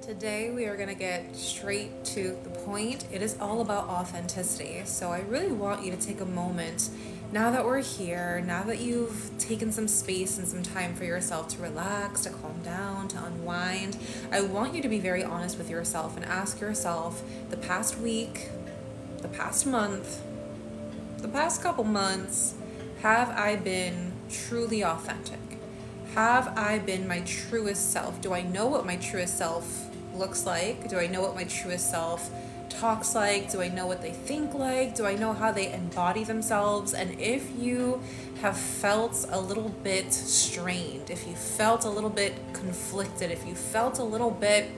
Today we are going to get straight to the point. It is all about authenticity. So I really want you to take a moment, now that we're here, now that you've taken some space and some time for yourself to relax, to calm down, to unwind. I want you to be very honest with yourself and ask yourself, the past week, the past month, the past couple months, have I been truly authentic? Have I been my truest self? Do I know what my truest self looks like? Do I know what my truest self talks like? Do I know what they think like? Do I know how they embody themselves? And if you have felt a little bit strained, if you felt a little bit conflicted, if you felt a little bit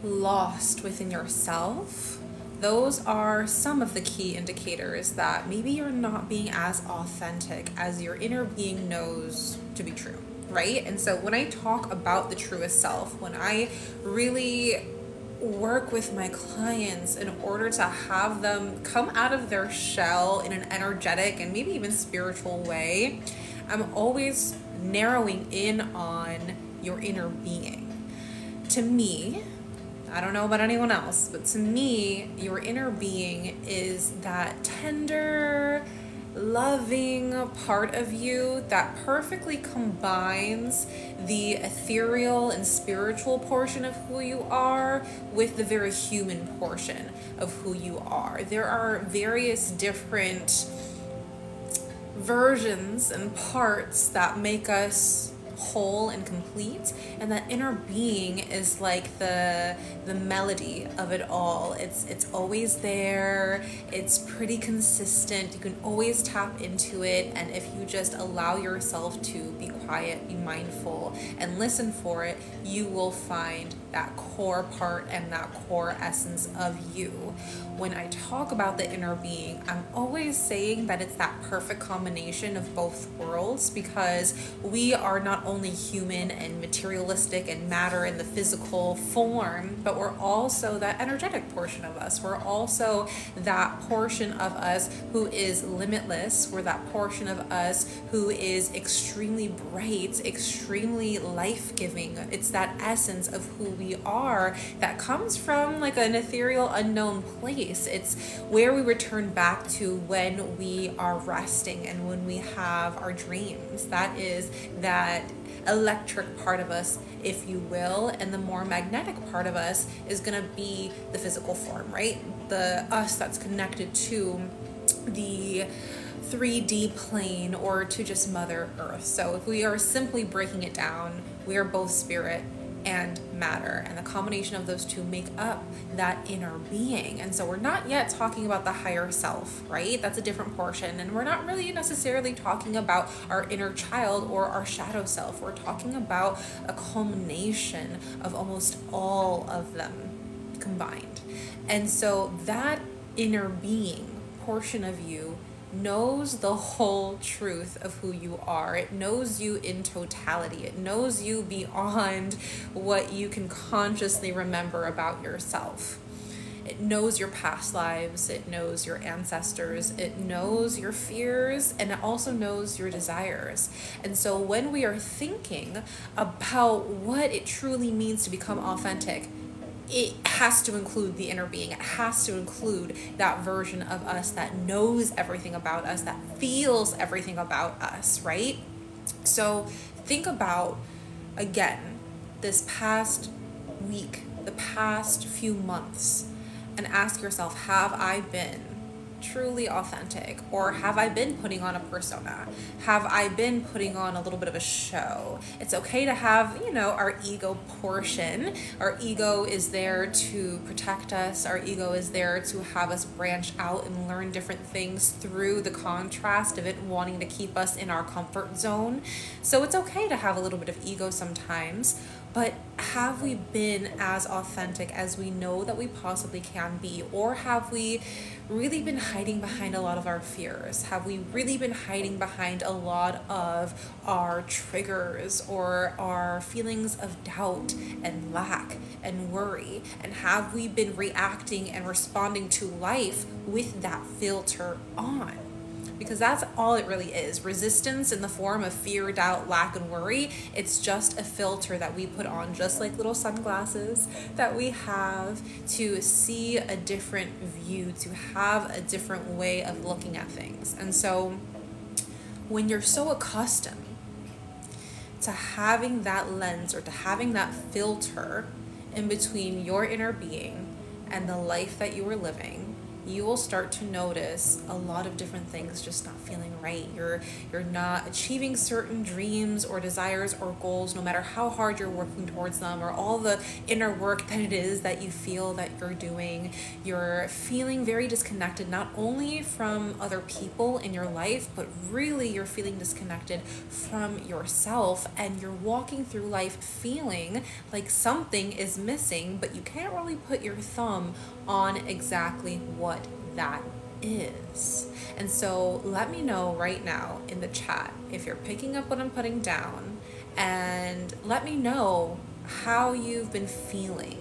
lost within yourself, those are some of the key indicators that maybe you're not being as authentic as your inner being knows to be true, right? And so when I talk about the truest self, when I really work with my clients in order to have them come out of their shell in an energetic and maybe even spiritual way, I'm always narrowing in on your inner being. To me, I don't know about anyone else, but to me, your inner being is that tender, loving part of you that perfectly combines the ethereal and spiritual portion of who you are with the very human portion of who you are. There are various different versions and parts that make us whole and complete, and that inner being is like the melody of it all. It's always there, it's pretty consistent, you can always tap into it, and if you just allow yourself to be quiet, be mindful, and listen for it, you will find that core part and that core essence of you. When I talk about the inner being, I'm always saying that it's that perfect combination of both worlds, because we are not only human and materialistic and matter in the physical form, but we're also that energetic portion of us. We're also that portion of us who is limitless. We're that portion of us who is extremely bright, extremely life-giving. It's that essence of who we are that comes from like an ethereal, unknown place. It's where we return back to when we are resting and when we have our dreams. That is that electric part of us, if you will, and the more magnetic part of us is going to be the physical form, right? The us that's connected to the 3D plane or to just Mother Earth. So if we are simply breaking it down, we are both spirit and matter, and the combination of those two make up that inner being. And so we're not yet talking about the higher self, right? That's a different portion, and we're not really necessarily talking about our inner child or our shadow self. We're talking about a culmination of almost all of them combined. And so that inner being portion of you knows the whole truth of who you are. It knows you in totality. It knows you beyond what you can consciously remember about yourself. It knows your past lives. It knows your ancestors. It knows your fears, and it also knows your desires. And so when we are thinking about what it truly means to become authentic, it has to include the inner being. It has to include that version of us that knows everything about us, that feels everything about us, right? So think about, again, this past week, the past few months, and ask yourself, have I been truly authentic, or have I been putting on a persona? Have I been putting on a little bit of a show? It's okay to have, our ego portion. Our ego is there to protect us. Our ego is there to have us branch out and learn different things through the contrast of it wanting to keep us in our comfort zone. So it's okay to have a little bit of ego sometimes. But have we been as authentic as we know that we possibly can be? Or have we really been hiding behind a lot of our fears? Have we really been hiding behind a lot of our triggers or our feelings of doubt and lack and worry? And have we been reacting and responding to life with that filter on? because that's all it really is. Resistance in the form of fear, doubt, lack, and worry, it's just a filter that we put on, just like little sunglasses that we have to see a different view, to have a different way of looking at things. And so when you're so accustomed to having that lens or to having that filter in between your inner being and the life that you are living, you will start to notice a lot of different things just not feeling right. You're not achieving certain dreams or desires or goals, no matter how hard you're working towards them, or all the inner work that it is that you feel that you're doing. You're feeling very disconnected, not only from other people in your life, but really you're feeling disconnected from yourself, and you're walking through life feeling like something is missing, but you can't really put your thumb on exactly what that is. And so let me know right now in the chat if you're picking up what I'm putting down, and let me know how you've been feeling.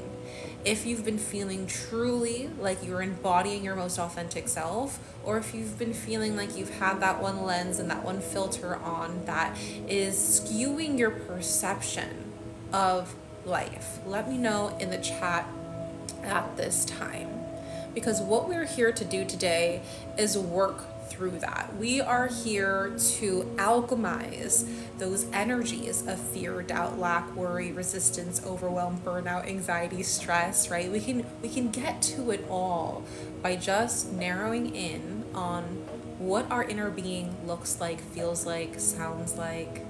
If you've been feeling truly like you're embodying your most authentic self, or if you've been feeling like you've had that one lens and that one filter on that is skewing your perception of life. Let me know in the chat at this time, because what we're here to do today is work through that. We are here to alchemize those energies of fear, doubt, lack, worry, resistance, overwhelm, burnout, anxiety, stress, right? We can get to it all by just narrowing in on what our inner being looks like, feels like, sounds like,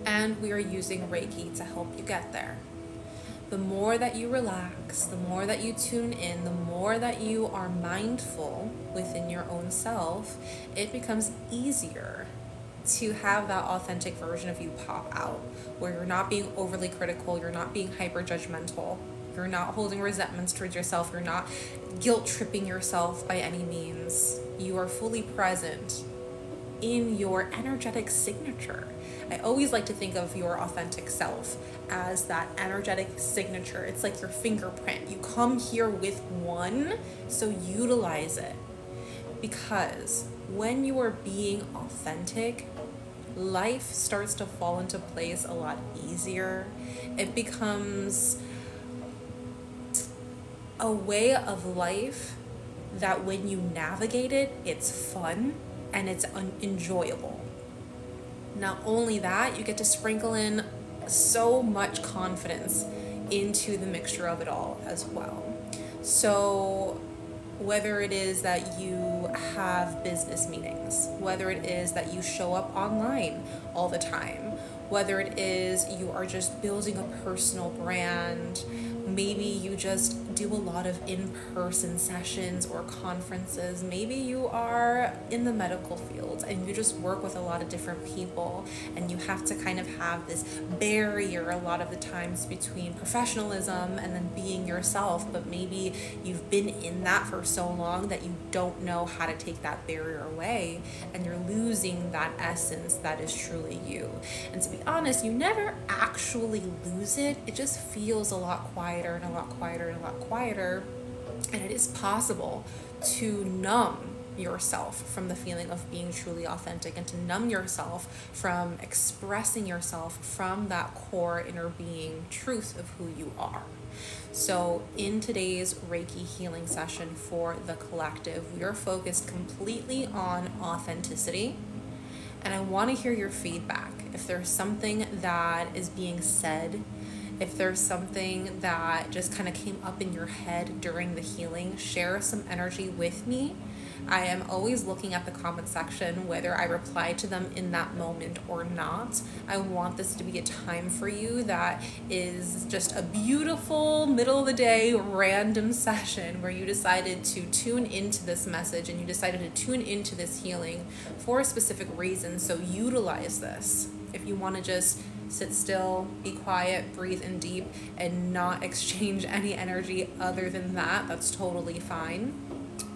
and we are using Reiki to help you get there. The more that you relax, the more that you tune in, the more that you are mindful within your own self, it becomes easier to have that authentic version of you pop out, where you're not being overly critical, you're not being hyper judgmental, you're not holding resentments towards yourself, you're not guilt tripping yourself by any means. You are fully present in your energetic signature. I always like to think of your authentic self as that energetic signature. It's like your fingerprint. You come here with one, so utilize it. Because when you are being authentic, life starts to fall into place a lot easier. It becomes a way of life that when you navigate it, it's fun and it's enjoyable. Not only that, you get to sprinkle in so much confidence into the mixture of it all as well. So whether it is that you have business meetings, whether it is that you show up online all the time, whether it is you are just building a personal brand, maybe you just do a lot of in-person sessions or conferences, maybe you are in the medical field and you just work with a lot of different people, and you have to kind of have this barrier a lot of the times between professionalism and then being yourself, but maybe you've been in that for so long that you don't know how to take that barrier away, and you're losing that essence that is truly you. And to be honest, you never actually lose it. It just feels a lot quieter and a lot quieter and a lot quieter. And it is possible to numb yourself from the feeling of being truly authentic, and to numb yourself from expressing yourself from that core inner being truth of who you are. So in today's Reiki healing session for the collective, we are focused completely on authenticity. And I want to hear your feedback. If there's something that is being said, if there's something that just kind of came up in your head during the healing, share some energy with me. I am always looking at the comment section, whether I reply to them in that moment or not. I want this to be a time for you that is just a beautiful middle of the day random session where you decided to tune into this message and you decided to tune into this healing for a specific reason. So utilize this. If you want to just sit still, be quiet, breathe in deep, and not exchange any energy other than that, that's totally fine.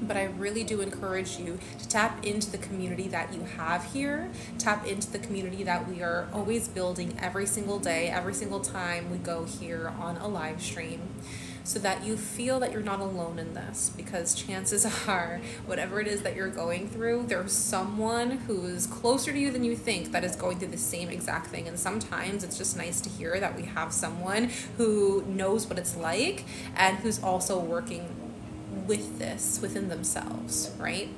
But I really do encourage you to tap into the community that you have here, tap into the community that we are always building every single day, every single time we go here on a live stream. so that you feel that you're not alone in this, because chances are, whatever it is that you're going through, there's someone who's closer to you than you think that is going through the same exact thing. And sometimes it's just nice to hear that we have someone who knows what it's like and who's also working with this within themselves, right?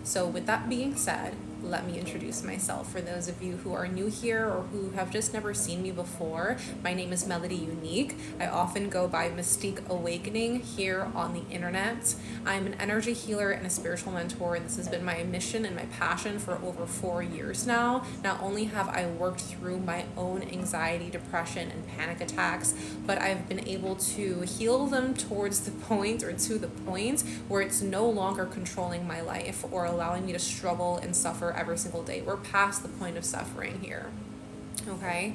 So with that being said, let me introduce myself for those of you who are new here or who have just never seen me before. My name is Melody Unique. I often go by Mystique Awakening here on the internet. I'm an energy healer and a spiritual mentor, and this has been my mission and my passion for over 4 years now. Not only have I worked through my own anxiety, depression, and panic attacks, but I've been able to heal them towards the point, or to the point, where it's no longer controlling my life or allowing me to struggle and suffer every single day. We're past the point of suffering here, okay?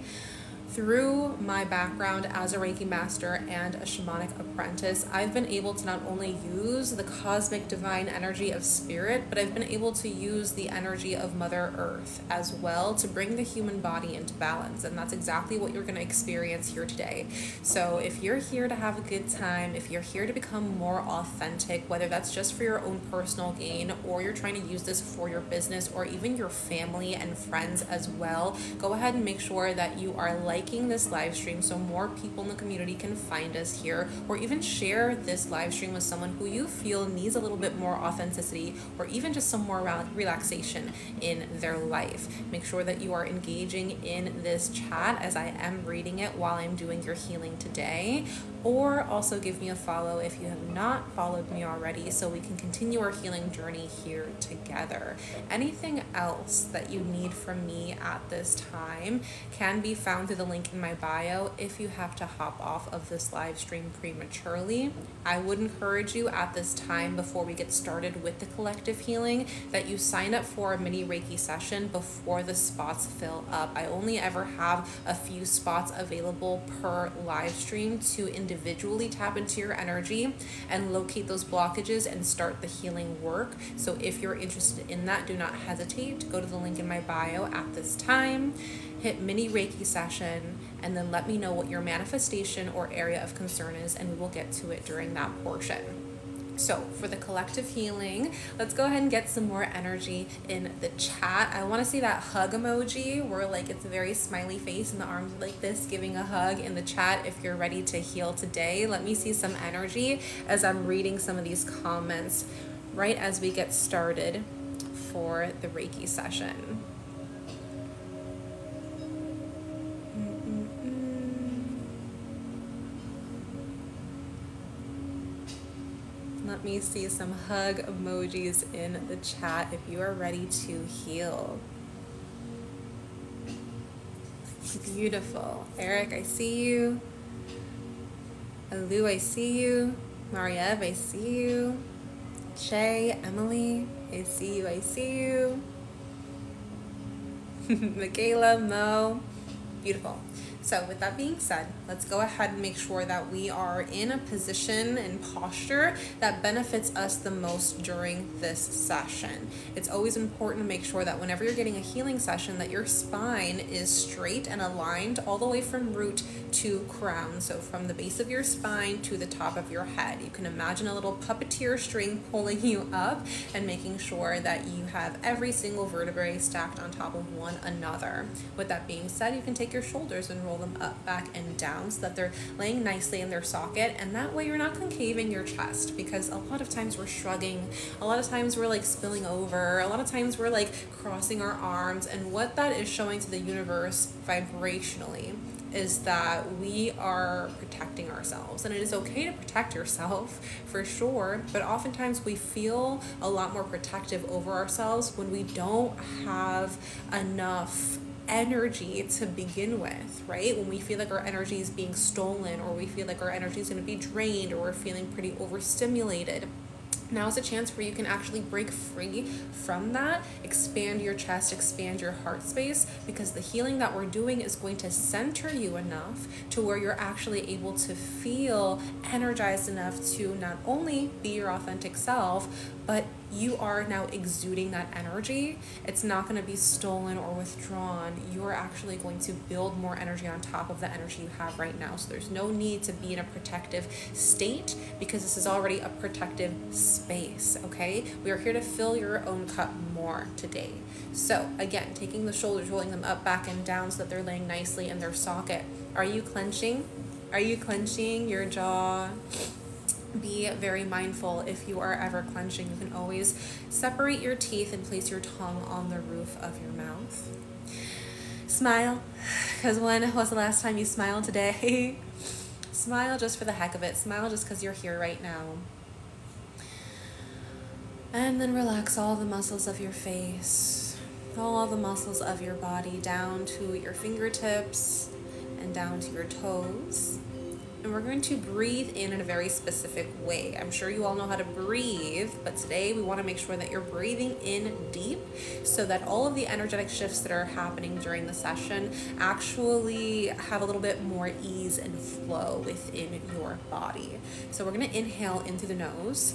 Through my background as a Reiki master and a shamanic apprentice, I've been able to not only use the cosmic divine energy of spirit, but I've been able to use the energy of Mother Earth as well to bring the human body into balance. And that's exactly what you're going to experience here today. So if you're here to have a good time, if you're here to become more authentic, whether that's just for your own personal gain, or you're trying to use this for your business or even your family and friends as well, go ahead and make sure that you are liking this live stream so more people in the community can find us here, or even share this live stream with someone who you feel needs a little bit more authenticity or even just some more relaxation in their life. Make sure that you are engaging in this chat as I am reading it while I'm doing your healing today, or also give me a follow if you have not followed me already so we can continue our healing journey here together. Anything else that you need from me at this time can be found through the link in my bio. If you have to hop off of this live stream prematurely, I would encourage you at this time, before we get started with the collective healing, that you sign up for a mini Reiki session before the spots fill up. I only ever have a few spots available per live stream to individually tap into your energy and locate those blockages and start the healing work. So if you're interested in that, do not hesitate to go to the link in my bio at this time, hit mini Reiki session, and then let me know what your manifestation or area of concern is, and we will get to it during that portion. So for the collective healing, let's go ahead and get some more energy in the chat. I want to see that hug emoji where like it's a very smiley face and the arms like this, giving a hug in the chat if you're ready to heal today. Let me see some energy as I'm reading some of these comments right as we get started for the Reiki session. Let me see some hug emojis in the chat if you are ready to heal. Beautiful. Eric, I see you. Alu, I see you. Mariev, I see you. Che, Emily, I see you, I see you. Michaela, Mo. Beautiful. So with that being said, let's go ahead and make sure that we are in a position and posture that benefits us the most during this session. It's always important to make sure that whenever you're getting a healing session, that your spine is straight and aligned all the way from root to crown. So from the base of your spine to the top of your head. You can imagine a little puppeteer string pulling you up and making sure that you have every single vertebrae stacked on top of one another. With that being said, you can take your shoulders and roll them up, back, and down so that they're laying nicely in their socket, and that way you're not concaving your chest, because a lot of times we're shrugging, a lot of times we're like spilling over, a lot of times we're like crossing our arms, and what that is showing to the universe vibrationally is that we are protecting ourselves. And it is okay to protect yourself for sure, but oftentimes we feel a lot more protective over ourselves when we don't have enough energy to begin with, right? When we feel like our energy is being stolen, or we feel like our energy is going to be drained, or we're feeling pretty overstimulated. Now is a chance where you can actually break free from that, expand your chest, expand your heart space, because the healing that we're doing is going to center you enough to where you're actually able to feel energized enough to not only be your authentic self, but you are now exuding that energy. It's not going to be stolen or withdrawn. You are actually going to build more energy on top of the energy you have right now. So there's no need to be in a protective state, because this is already a protective space, okay? We are here to fill your own cup more today. So again, taking the shoulders, rolling them up, back, and down so that they're laying nicely in their socket. Are you clenching? Are you clenching your jaw? Be very mindful if you are ever clenching. You can always separate your teeth and place your tongue on the roof of your mouth. Smile, because when was the last time you smiled today? Smile just for the heck of it. Smile just because you're here right now. And then relax all the muscles of your face, all the muscles of your body, down to your fingertips and down to your toes. And we're going to breathe in a very specific way. I'm sure you all know how to breathe, but today we want to make sure that you're breathing in deep so that all of the energetic shifts that are happening during the session actually have a little bit more ease and flow within your body. So we're going to inhale in through the nose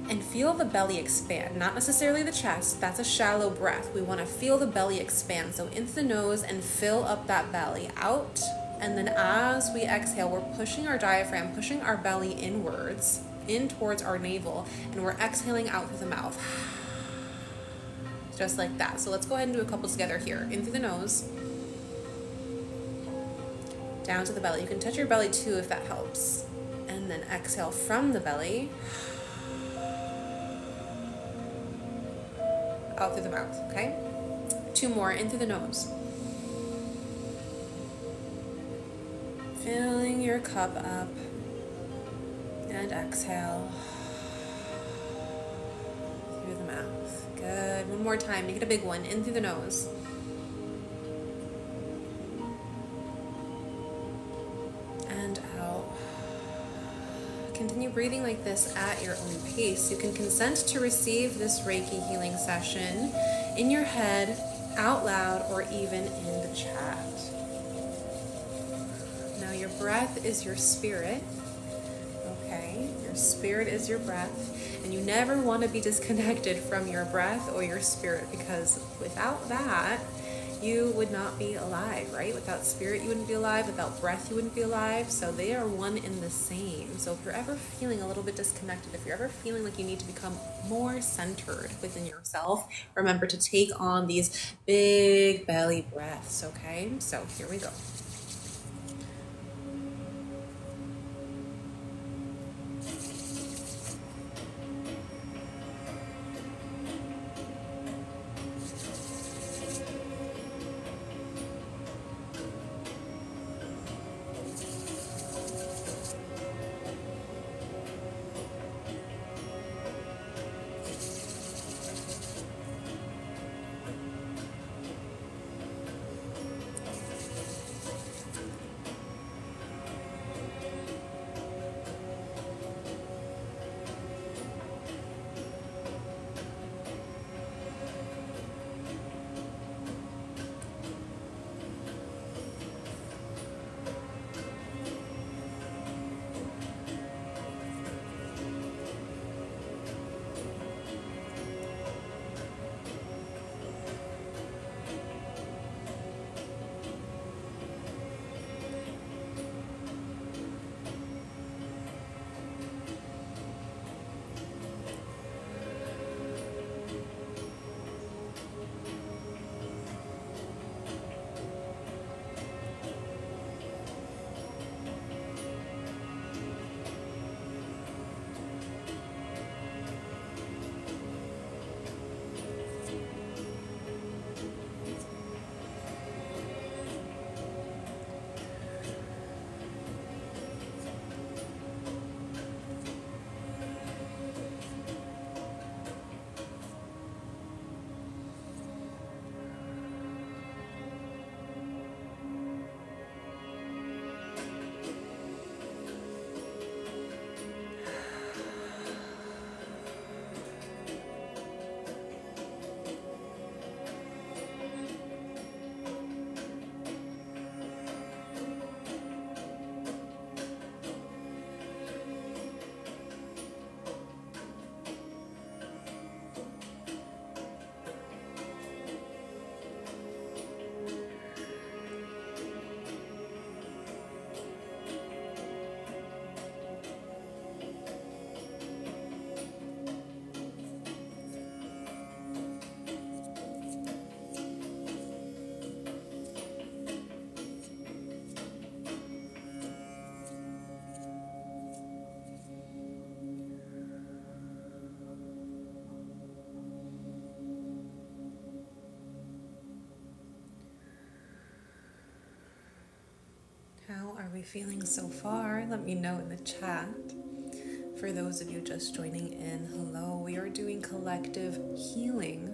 and feel the belly expand, not necessarily the chest. That's a shallow breath. We want to feel the belly expand. So into the nose and fill up that belly, out. And then as we exhale, we're pushing our diaphragm, pushing our belly inwards, in towards our navel, and we're exhaling out through the mouth. Just like that. So let's go ahead and do a couple together here. In through the nose, down to the belly. You can touch your belly too if that helps. And then exhale from the belly, out through the mouth, okay? 2 more, in through the nose. Filling your cup up, and exhale through the mouth. Good. One more time. Make it a big one. In through the nose. And out. Continue breathing like this at your own pace. You can consent to receive this Reiki healing session in your head, out loud, or even in the chat. Your breath is your spirit, okay? Your spirit is your breath, and you never want to be disconnected from your breath or your spirit, because without that, you would not be alive, right? Without spirit, you wouldn't be alive. Without breath, you wouldn't be alive. So they are one and the same. So if you're ever feeling a little bit disconnected, if you're ever feeling like you need to become more centered within yourself, remember to take on these big belly breaths, okay? So here we go. How are we feeling so far? Let me know in the chat. For those of you just joining in, hello. We are doing collective healing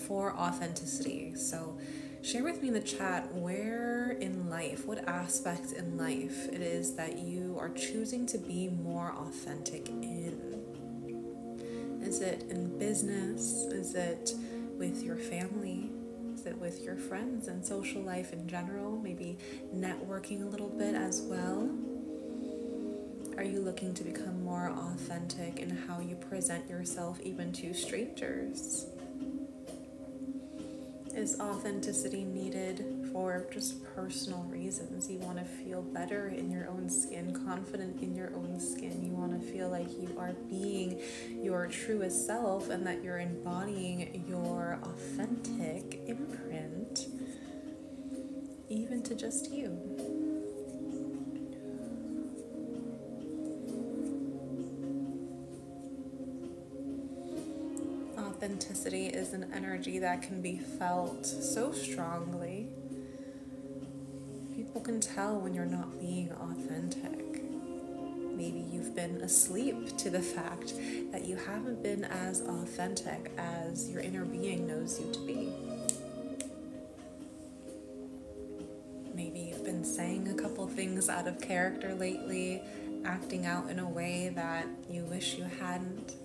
for authenticity. So share with me in the chat where in life, what aspect in life it is that you are choosing to be more authentic in. Is it in business? Is it with your family? Is it with your friends and social life in general? Maybe networking a little bit as well? Are you looking to become more authentic in how you present yourself even to strangers? Is authenticity needed for just personal reasons? You want to feel better in your own skin, confident in your own skin. You want to feel like you are being your truest self and that you're embodying your authentic imprint, even to just you. Authenticity is an energy that can be felt so strongly. People can tell when you're not being authentic. Maybe you've been asleep to the fact that you haven't been as authentic as your inner being knows you to be. Maybe you've been saying a couple things out of character lately, acting out in a way that you wish you hadn't.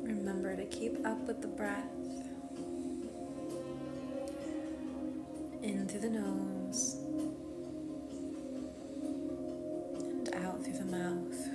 Remember to keep up with the breath. In through the nose and out through the mouth.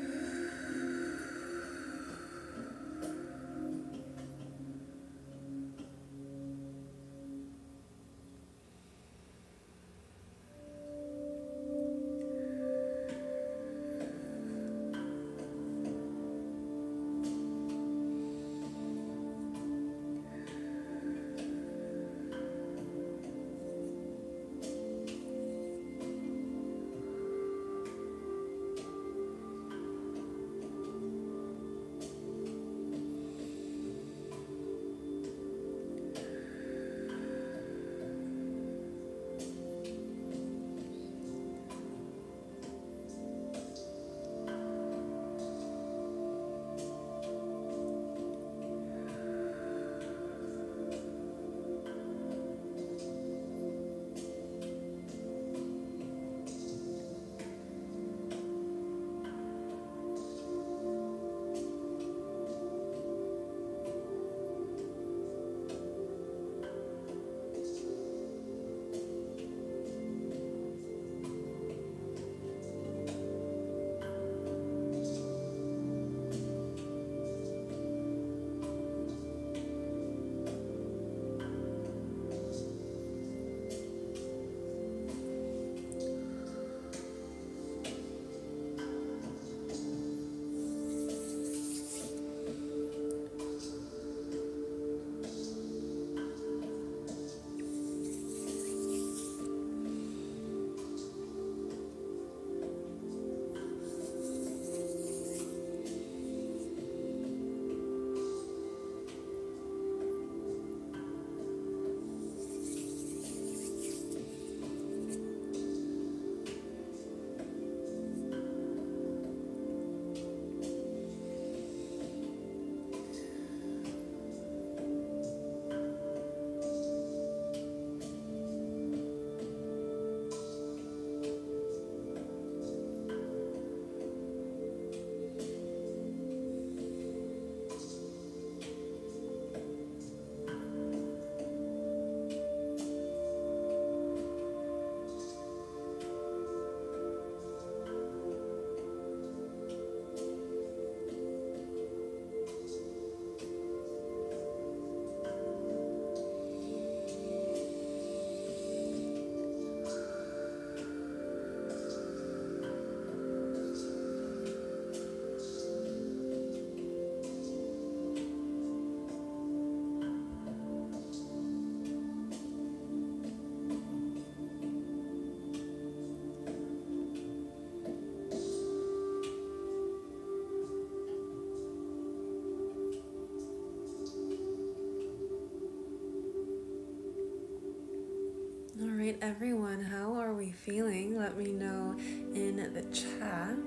everyone, how are we feeling? Let me know in the chat.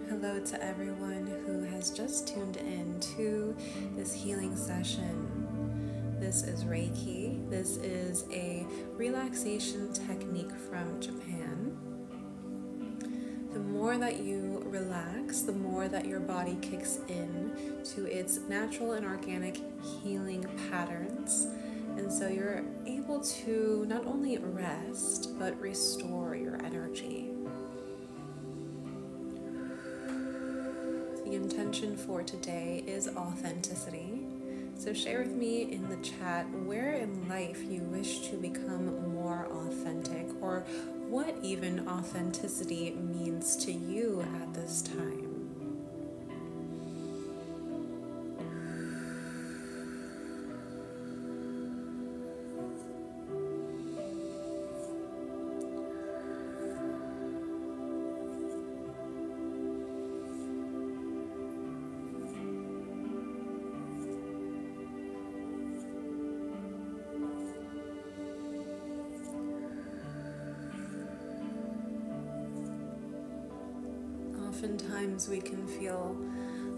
Hello to everyone who has just tuned in to this healing session. This is Reiki. This is a relaxation technique from Japan. The more that you relax, the more that your body kicks in to its natural and organic healing patterns. And so you're able to not only rest, but restore your energy. The intention for today is authenticity. So share with me in the chat where in life you wish to become more authentic, or what even authenticity means to you at this time. Oftentimes we can feel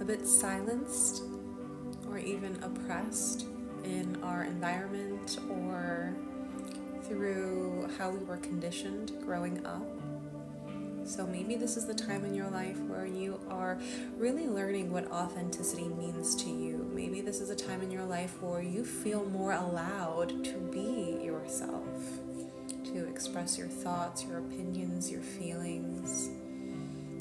a bit silenced or even oppressed in our environment or through how we were conditioned growing up. So maybe this is the time in your life where you are really learning what authenticity means to you. Maybe this is a time in your life where you feel more allowed to be yourself, to express your thoughts, your opinions, your feelings,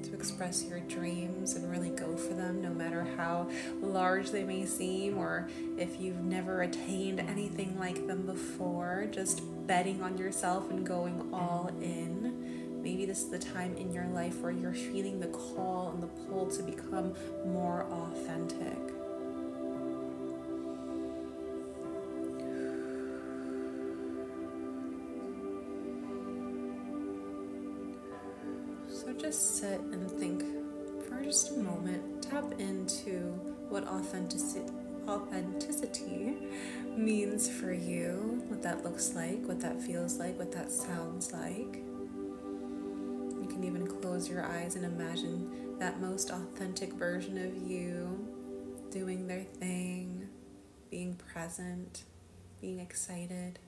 to express your dreams and really go for them, no matter how large they may seem, or if you've never attained anything like them before, just betting on yourself and going all in. Maybe this is the time in your life where you're feeling the call and the pull to become more authentic. So just sit and think for just a moment. Tap into what authenticity means for you, what that looks like, what that feels like, what that sounds like. You can even close your eyes and imagine that most authentic version of you doing their thing, being present, being excited.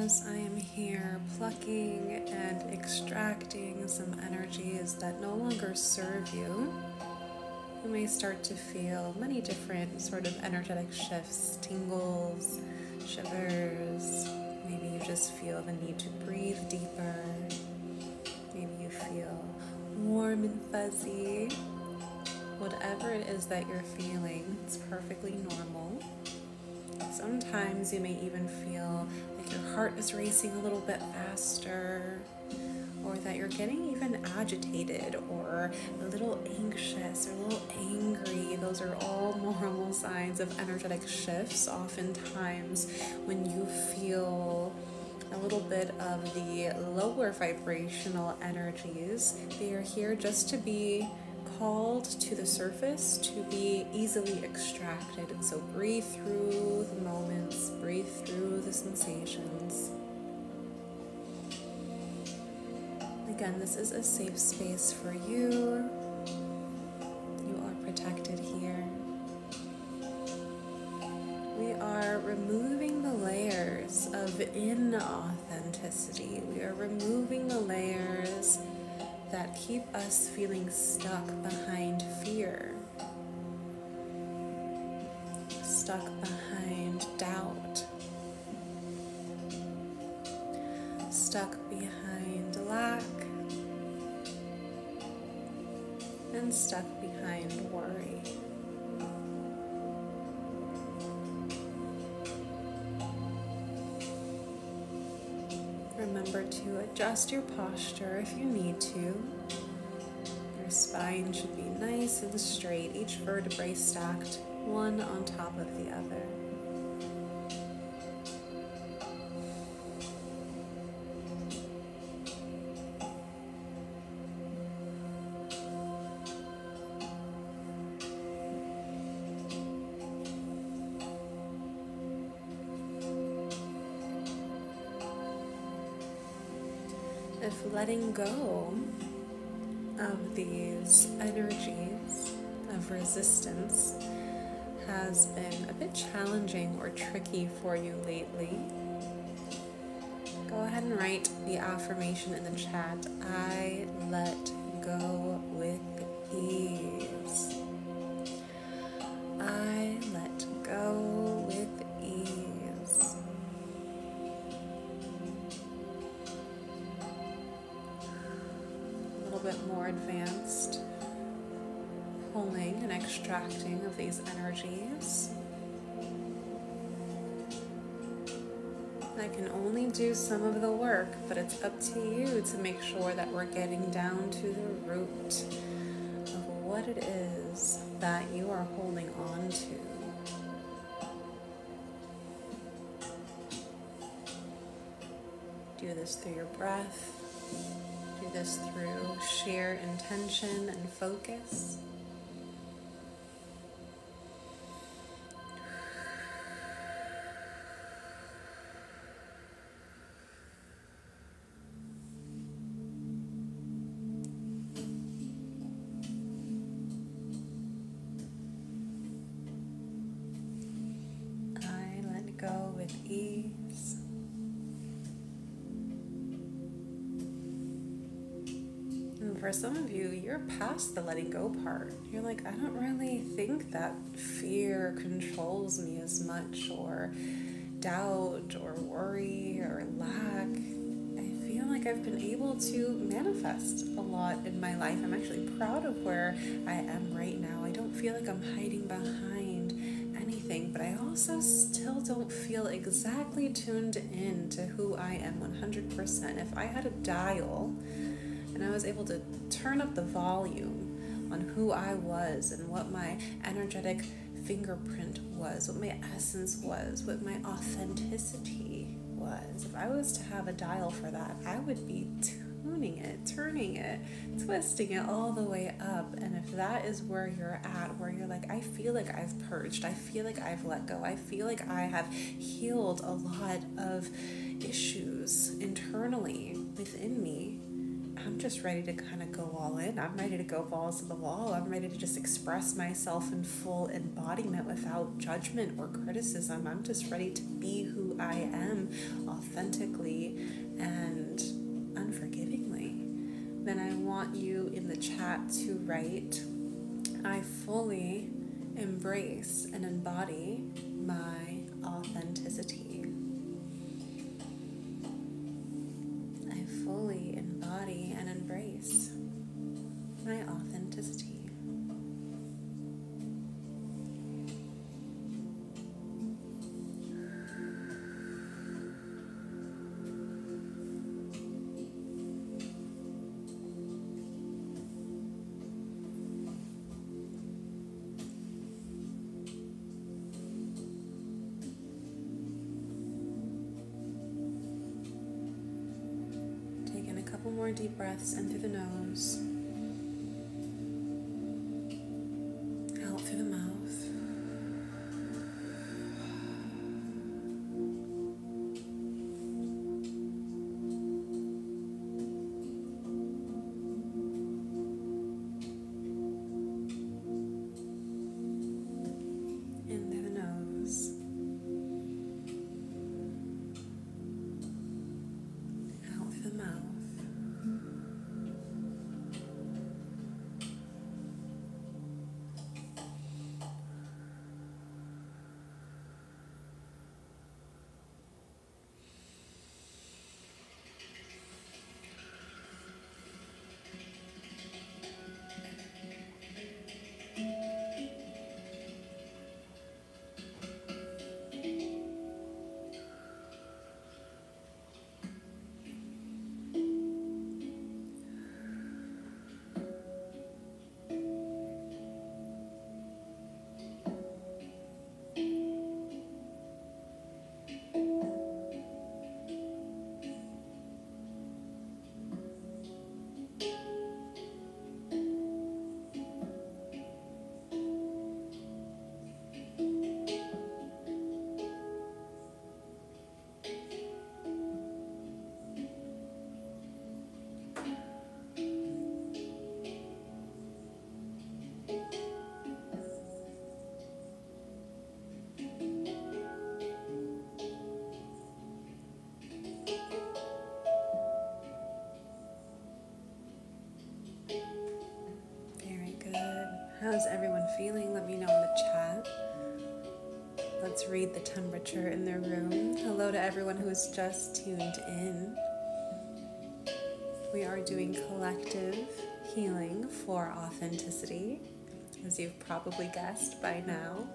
as I am here plucking and extracting some energies that no longer serve you, you may start to feel many different sort of energetic shifts, tingles, shivers. Maybe you just feel the need to breathe deeper. Maybe you feel warm and fuzzy. Whatever it is that you're feeling, it's perfectly normal. Sometimes you may even feel like your heart is racing a little bit faster, or that you're getting even agitated or a little anxious or a little angry. Those are all normal signs of energetic shifts. Oftentimes when you feel a little bit of the lower vibrational energies, they are here just to be called to the surface, to be easily extracted. And so breathe through the moments, breathe through the sensations. Again, this is a safe space for you. You are protected here. We are removing the layers of inauthenticity. We are removing the layers that keep us feeling stuck behind fear, stuck behind doubt, stuck behind lack, and stuck behind worry. Remember to adjust your posture if you need to. Your spine should be nice and straight, each vertebrae stacked one on top of the other. If letting go of these energies of resistance has been a bit challenging or tricky for you lately, go ahead and write the affirmation in the chat. I let go with ease. I let go with ease. A little bit more advanced pulling and extracting of these energies. I can only do some of the work, but it's up to you to make sure that we're getting down to the root of what it is that you are holding on to. Do this through your breath. Do this through sheer intention and focus. I let go with ease. For some of you, you're past the letting go part. You're like, I don't really think that fear controls me as much, or doubt, or worry, or lack. I feel like I've been able to manifest a lot in my life. I'm actually proud of where I am right now. I don't feel like I'm hiding behind anything, but I also still don't feel exactly tuned in to who I am 100%. If I had a dial and I was able to turn up the volume on who I was and what my energetic fingerprint was, what my essence was, what my authenticity was. If I was to have a dial for that, I would be tuning it, turning it, twisting it all the way up. And if that is where you're at, where you're like, I feel like I've purged, I feel like I've let go, I feel like I have healed a lot of issues internally within me, I'm just ready to kind of go all in. I'm ready to go balls to the wall. I'm ready to just express myself in full embodiment without judgment or criticism. I'm just ready to be who I am authentically and unforgivingly. Then I want you in the chat to write, I fully embrace and embody my authenticity. I fully embody and embrace my authenticity. More deep breaths in through the nose, out through the mouth. In through the nose, out through the mouth. How's everyone feeling? Let me know in the chat. Let's read the temperature in the room. Hello to everyone who is just tuned in. We are doing collective healing for authenticity, as you've probably guessed by now.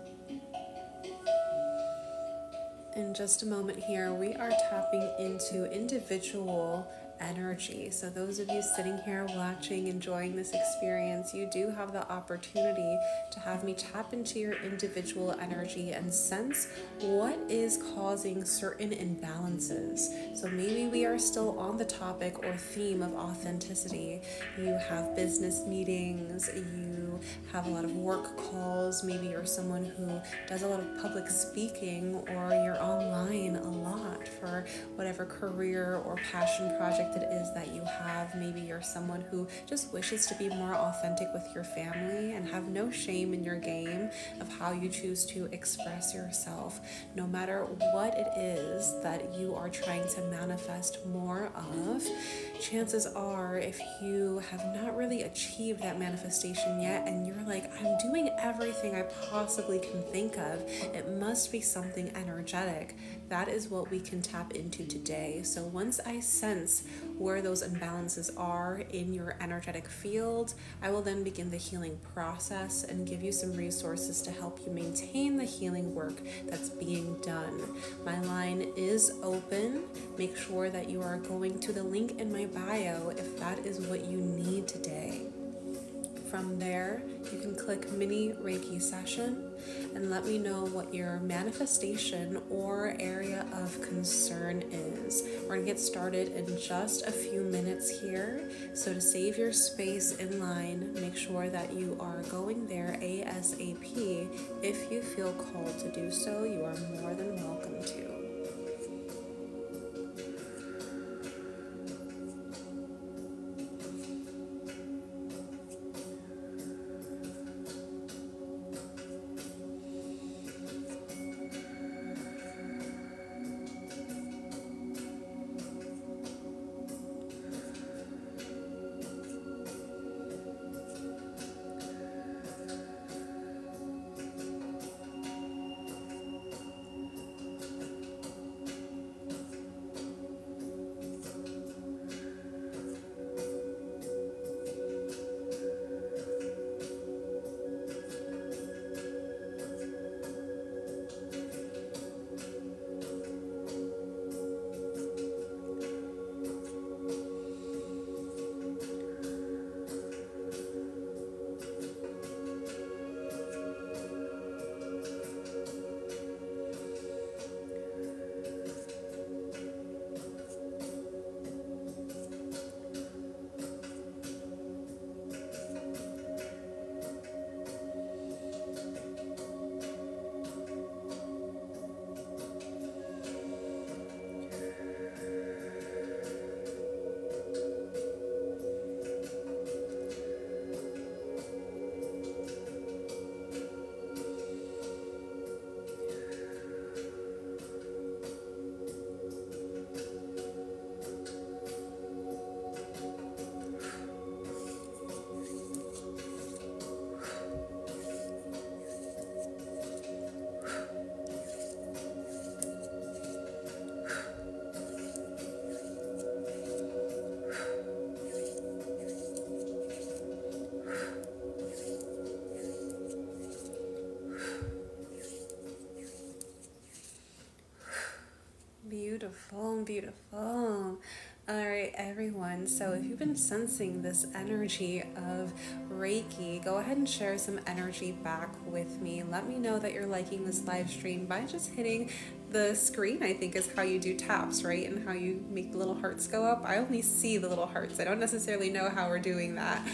In just a moment here, we are tapping into individual energy. So those of you sitting here watching, enjoying this experience, you do have the opportunity to have me tap into your individual energy and sense what is causing certain imbalances. So maybe we are still on the topic or theme of authenticity. You have business meetings, you have a lot of work calls, maybe you're someone who does a lot of public speaking, or you're online a lot for whatever career or passion project it is that you have. Maybe you're someone who just wishes to be more authentic with your family and have no shame in your game of how you choose to express yourself. No matter what it is that you are trying to manifest more of, chances are, if you have not really achieved that manifestation yet and you're like, I'm doing everything I possibly can think of, it must be something energetic. That is what we can tap into today. So once I sense where those imbalances are in your energetic field, I will then begin the healing process and give you some resources to help you maintain the healing work that's being done. My line is open. Make sure that you are going to the link in my bio if that is what you need today. From there, you can click mini Reiki session and let me know what your manifestation or area of concern is. We're gonna get started in just a few minutes here. So to save your space in line, make sure that you are going there ASAP. If you feel called to do so, you are more than welcome to. Beautiful, beautiful. All right, everyone. So if you've been sensing this energy of Reiki, go ahead and share some energy back with me. Let me know that you're liking this live stream by just hitting the screen. I think is how you do taps, right? And how you make the little hearts go up. I only see the little hearts. I don't necessarily know how we're doing that.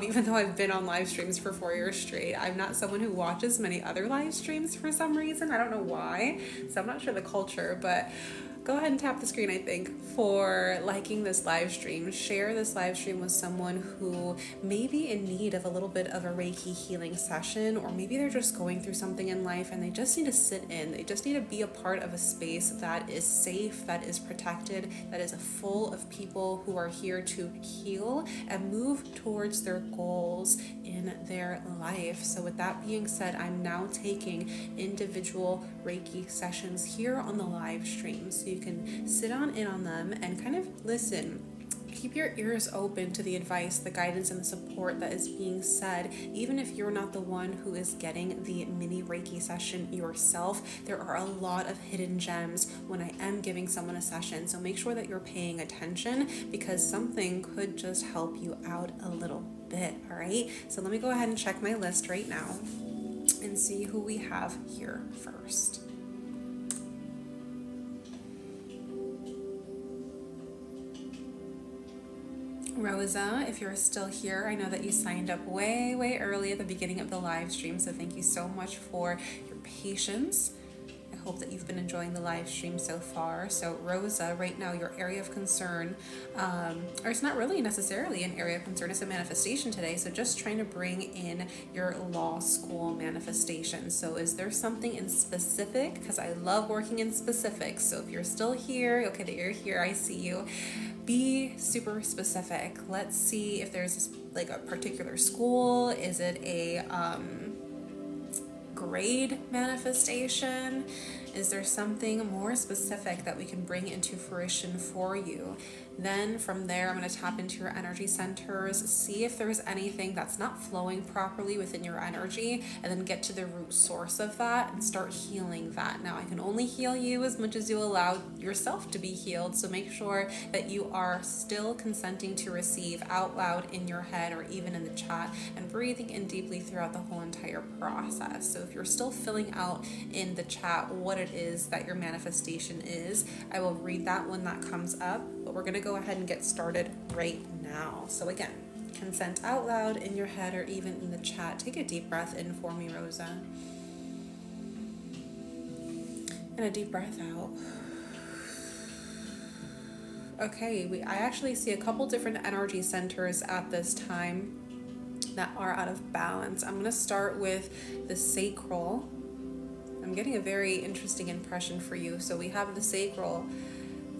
Even though I've been on live streams for 4 years straight, I'm not someone who watches many other live streams for some reason. I don't know why. So I'm not sure the culture, but go ahead and tap the screen, I think, for liking this live stream. Share this live stream with someone who may be in need of a little bit of a Reiki healing session, or maybe they're just going through something in life and they just need to sit in. They just need to be a part of a space that is safe, that is protected, that is full of people who are here to heal and move towards their goals in their life. So with that being said, I'm now taking individual Reiki sessions here on the live stream. So you can sit in on them and kind of listen. Keep your ears open to the advice, the guidance, and the support that is being said. Even if you're not the one who is getting the mini Reiki session yourself, there are a lot of hidden gems when I am giving someone a session. So make sure that you're paying attention, because something could just help you out a little bit. All right. So let me go ahead and check my list right now and see who we have here first. Rosa, if you're still here, I know that you signed up way early at the beginning of the live stream, so thank you so much for your patience. I hope that you've been enjoying the live stream so far. So Rosa, right now your area of concern, or it's not really necessarily an area of concern, it's a manifestation today, so just trying to bring in your law school manifestation. So is there something in specific? Because I love working in specifics, so if you're still here, okay, that you're here, I see you. Be super specific. Let's see if there's like a particular school. Is it a grade manifestation? Is there something more specific that we can bring into fruition for you? Then from there, I'm going to tap into your energy centers, see if there's anything that's not flowing properly within your energy, and then get to the root source of that and start healing that. Now, I can only heal you as much as you allow yourself to be healed, so make sure that you are still consenting to receive out loud in your head or even in the chat, and breathing in deeply throughout the whole entire process. So if you're still filling out in the chat what it is that your manifestation is, I will read that when that comes up, but we're going to go ahead and get started right now. So again, consent out loud in your head or even in the chat. Take a deep breath in for me, Rosa, and a deep breath out. Okay, I actually see a couple different energy centers at this time that are out of balance. I'm going to start with the sacral. I'm getting a very interesting impression for you. So we have the sacral.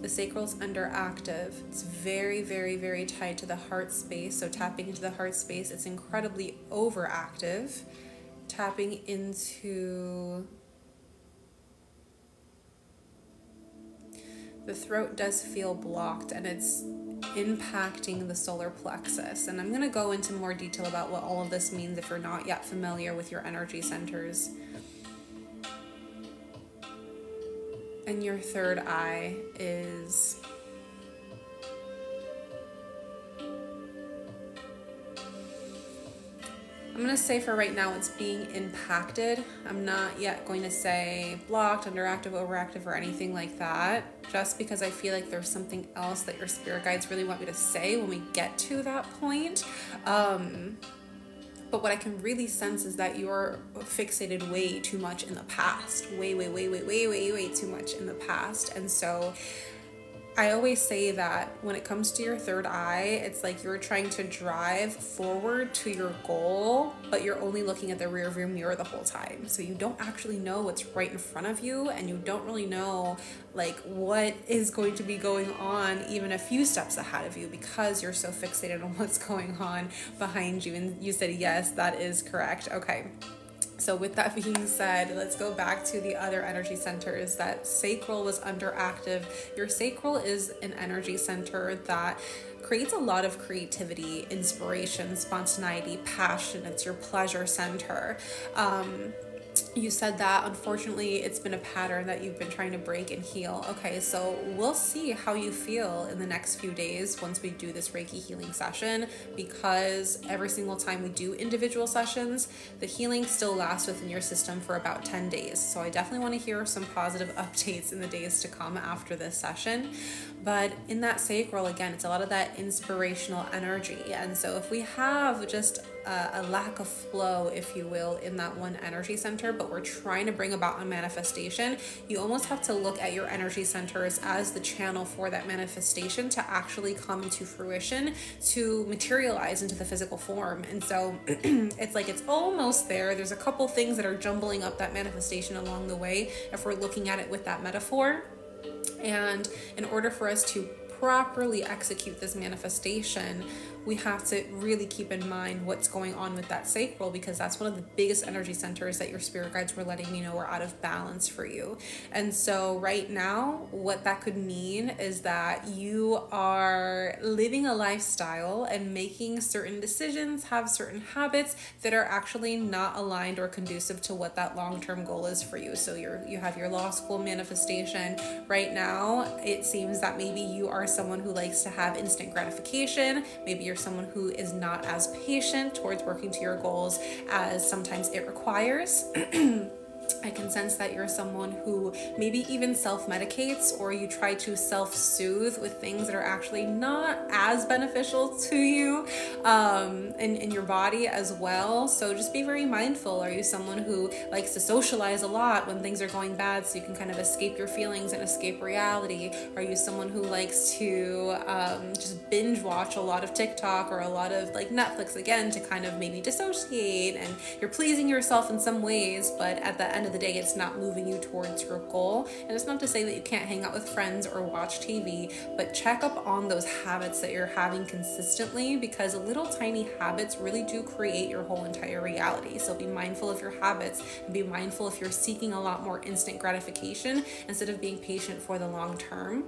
The sacral's underactive. It's very tied to the heart space. So tapping into the heart space, it's incredibly overactive. Tapping into the throat does feel blocked, and it's impacting the solar plexus. And I'm going to go into more detail about what all of this means if you're not yet familiar with your energy centers. And your third eye is I'm going to say for right now it's being impacted. I'm not yet going to say blocked, underactive, overactive, or anything like that, just because I feel like there's something else that your spirit guides really want me to say when we get to that point. But what I can really sense is that you're fixated way too much in the past. Way too much in the past. And so I always say that when it comes to your third eye, it's like you're trying to drive forward to your goal, but you're only looking at the rear view mirror the whole time. So you don't actually know what's right in front of you, and you don't really know like what is going to be going on even a few steps ahead of you, because you're so fixated on what's going on behind you. And you said, yes, that is correct. Okay. So with that being said, let's go back to the other energy centers. That sacral was underactive. Your sacral is an energy center that creates a lot of creativity, inspiration, spontaneity, passion. It's your pleasure center. You said that unfortunately it's been a pattern that you've been trying to break and heal. Okay, so we'll see how you feel in the next few days once we do this Reiki healing session, because every single time we do individual sessions, the healing still lasts within your system for about 10 days. So I definitely want to hear some positive updates in the days to come after this session. But in that sacral, again, it's a lot of that inspirational energy. And so if we have just a lack of flow, if you will, in that one energy center, but we're trying to bring about a manifestation, you almost have to look at your energy centers as the channel for that manifestation to actually come into fruition, to materialize into the physical form. And so it's like it's almost there. There's a couple things that are jumbling up that manifestation along the way, if we're looking at it with that metaphor. And in order for us to properly execute this manifestation, we have to really keep in mind what's going on with that sacral, because that's one of the biggest energy centers that your spirit guides were letting me know are out of balance for you. And so right now, what that could mean is that you are living a lifestyle and making certain decisions, have certain habits that are actually not aligned or conducive to what that long-term goal is for you. So you have your law school manifestation. Right now, it seems that maybe you are someone who likes to have instant gratification. Maybe you're someone who is not as patient towards working to your goals as sometimes it requires. I can sense that you're someone who maybe even self-medicates, or you try to self-soothe with things that are actually not as beneficial to you in your body as well. So just be very mindful. Are you someone who likes to socialize a lot when things are going bad so you can kind of escape your feelings and escape reality? Are you someone who likes to just binge watch a lot of TikTok or a lot of like Netflix, again, to kind of maybe dissociate, and you're pleasing yourself in some ways, but at the end of the day, it's not moving you towards your goal? And it's not to say that you can't hang out with friends or watch TV, but check up on those habits that you're having consistently, because little tiny habits really do create your whole entire reality. So be mindful of your habits, and be mindful if you're seeking a lot more instant gratification instead of being patient for the long term.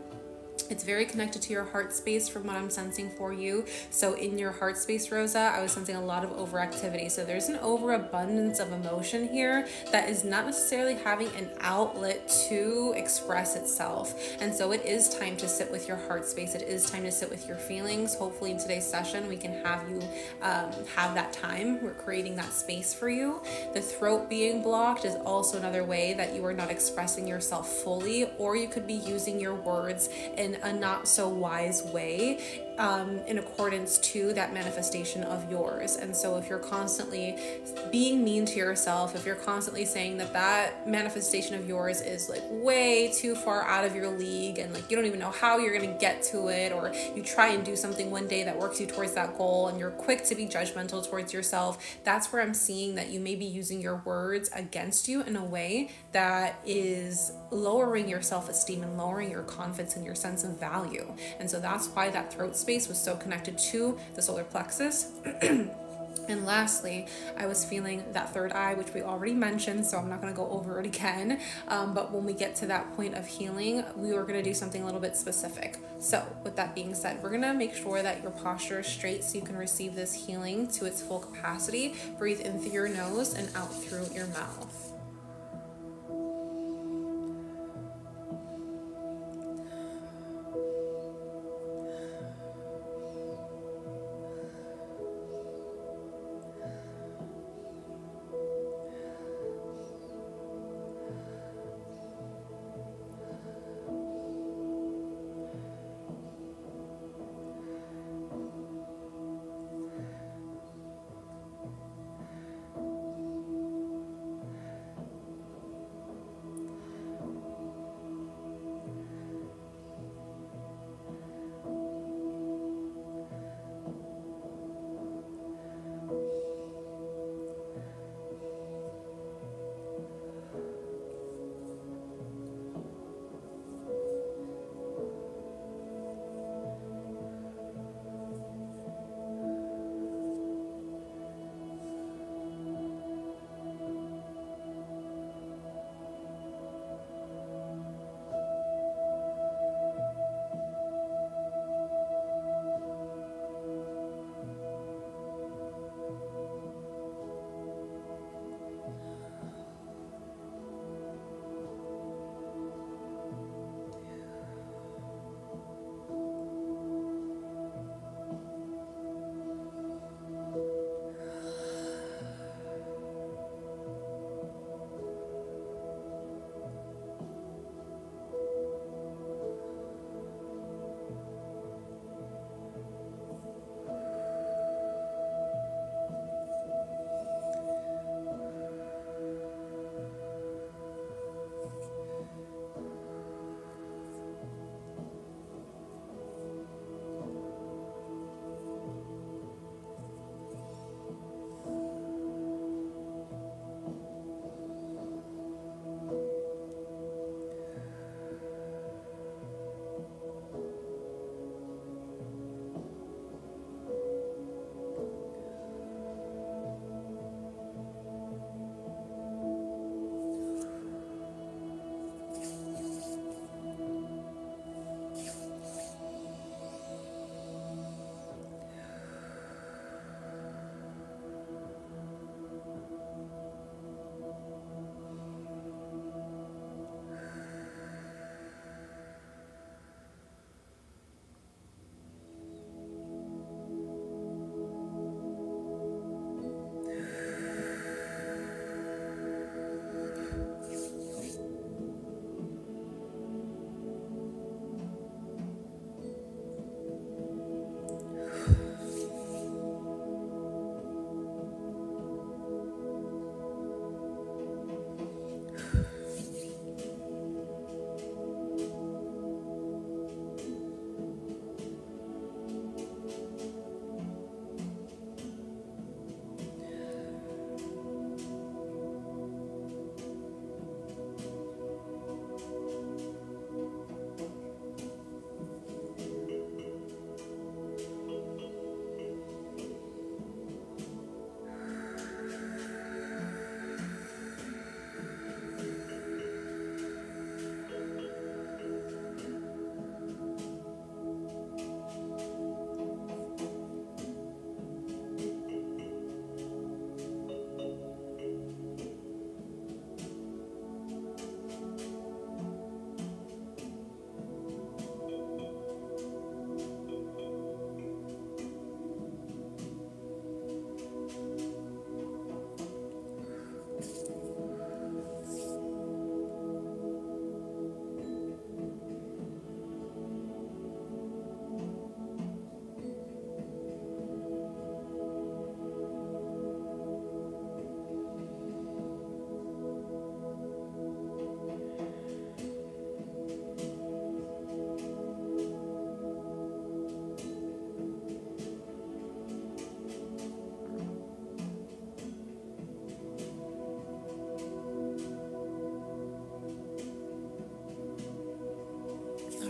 It's very connected to your heart space from what I'm sensing for you. So in your heart space, Rosa, I was sensing a lot of overactivity. So there's an overabundance of emotion here that is not necessarily having an outlet to express itself. And so it is time to sit with your heart space. It is time to sit with your feelings. Hopefully in today's session, we can have you have that time. We're creating that space for you. The throat being blocked is also another way that you are not expressing yourself fully, or you could be using your words in a not so wise way in accordance to that manifestation of yours. And so if you're constantly being mean to yourself, if you're constantly saying that that manifestation of yours is like way too far out of your league, and like you don't even know how you're going to get to it, or you try and do something one day that works you towards that goal and you're quick to be judgmental towards yourself, that's where I'm seeing that you may be using your words against you in a way that is lowering your self-esteem and lowering your confidence and your sense of value. And so that's why that throat space was so connected to the solar plexus. And lastly, I was feeling that third eye, which we already mentioned, so I'm not going to go over it again. But when we get to that point of healing, we were going to do something a little bit specific. So with that being said, we're going to make sure that your posture is straight so you can receive this healing to its full capacity. Breathe in through your nose and out through your mouth.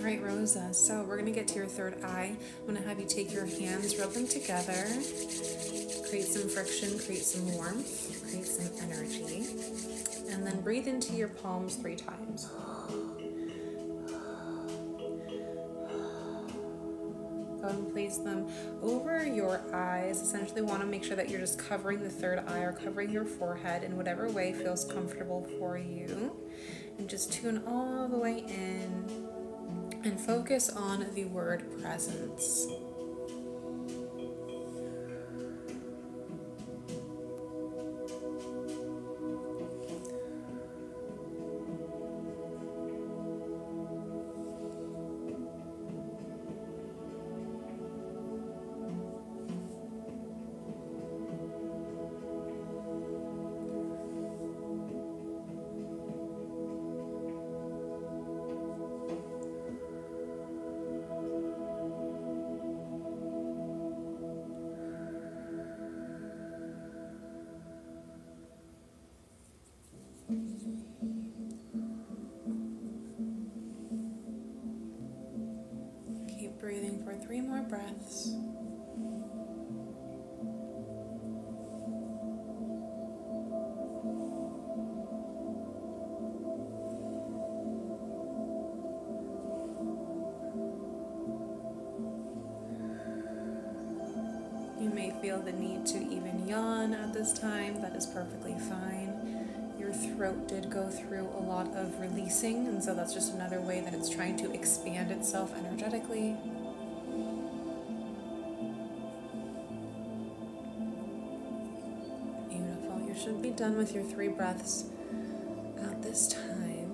right, Rosa, so we're going to get to your third eye. I'm going to have you take your hands, rub them together, create some friction, create some warmth, create some energy, and then breathe into your palms 3 times. Go and place them over your eyes. Essentially want to make sure that you're just covering the third eye or covering your forehead in whatever way feels comfortable for you. And just tune all the way in and focus on the word presence. Keep breathing for 3 more breaths. You may feel the need to even yawn at this time. That is perfectly fine. Your throat did go through a lot of releasing, and so that's just another way that it's trying to expand itself energetically. Beautiful. You should be done with your 3 breaths at this time.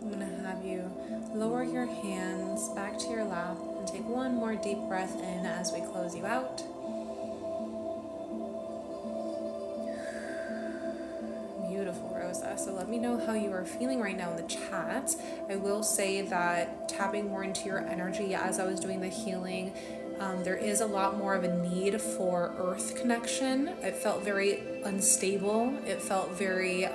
I'm going to have you lower your hands back to your lap and take 1 more deep breath in as we close you out. Beautiful, Rosa. So let me know how you are feeling right now in the chat. I will say that tapping more into your energy as I was doing the healing, there is a lot more of a need for earth connection. It felt very unstable. It felt very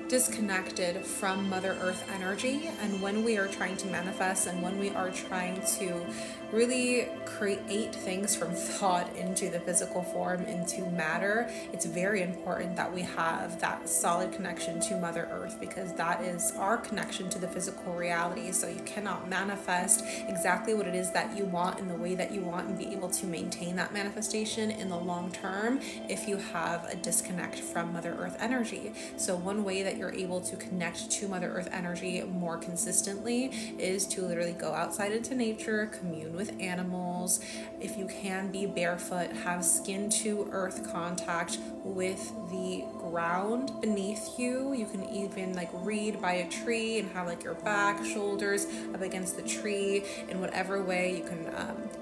disconnected from Mother Earth energy. And when we are trying to manifest and when we are trying to really create things from thought into the physical form, into matter, it's very important that we have that solid connection to Mother Earth, because that is our connection to the physical reality. So you cannot manifest exactly what it is that you want in the way that you want and be able to maintain that manifestation in the long term if you have a disconnect from Mother Earth energy. So one way that you're able to connect to Mother Earth energy more consistently is to literally go outside into nature, commune with animals. If you can, be barefoot, have skin to earth contact with the ground beneath you. You can even like read by a tree and have like your back, shoulders up against the tree in whatever way. You can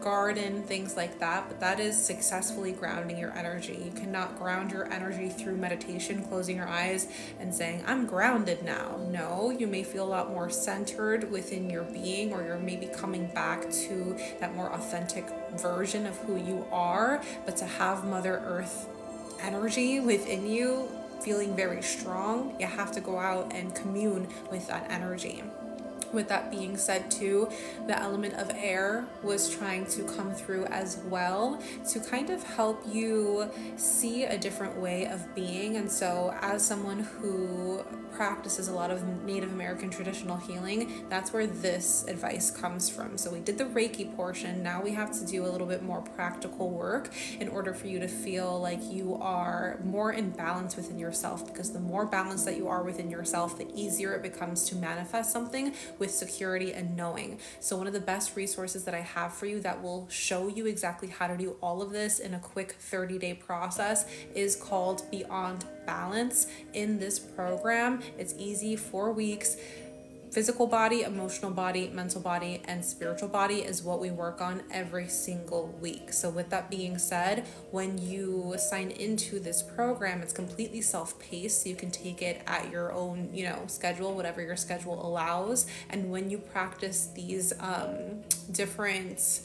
garden, things like that, but that is successfully grounding your energy. You cannot ground your energy through meditation, closing your eyes and saying, I'm grounded now. No, you may feel a lot more centered within your being, or you're maybe coming back to that more authentic version of who you are. But to have Mother Earth energy within you feeling very strong, you have to go out and commune with that energy. With that being said too, the element of air was trying to come through as well to kind of help you see a different way of being. And so as someone who practices a lot of Native American traditional healing, that's where this advice comes from. So we did the Reiki portion. Now we have to do a little bit more practical work in order for you to feel like you are more in balance within yourself, because the more balance that you are within yourself, the easier it becomes to manifest something with security and knowing. So one of the best resources that I have for you that will show you exactly how to do all of this in a quick 30-day process is called Beyond Balance. In this program, it's easy, 4 weeks. Physical body, emotional body, mental body, and spiritual body is what we work on every single week. So with that being said, when you sign into this program, it's completely self-paced. So you can take it at your own, schedule, whatever your schedule allows. And when you practice these different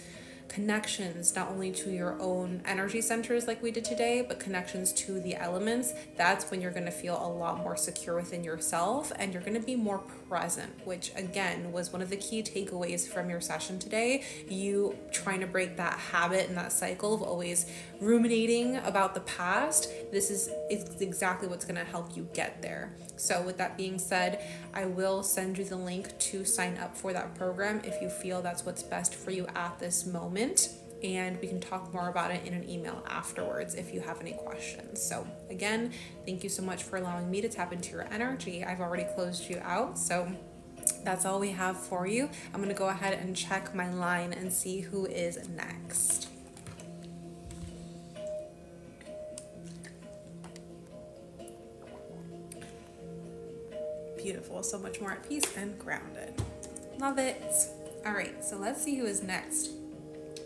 connections, not only to your own energy centers like we did today, but connections to the elements, that's when you're going to feel a lot more secure within yourself, and you're going to be more present, which again was one of the key takeaways from your session today. You trying to break that habit and that cycle of always ruminating about the past. It's exactly what's going to help you get there. So with that being said, I will send you the link to sign up for that program if you feel that's what's best for you at this moment. And we can talk more about it in an email afterwards if you have any questions. So again, thank you so much for allowing me to tap into your energy. I've already closed you out, so that's all we have for you. I'm going to go ahead and check my line and see who is next. Beautiful, so much more at peace and grounded. Love it. All right, so let's see who is next.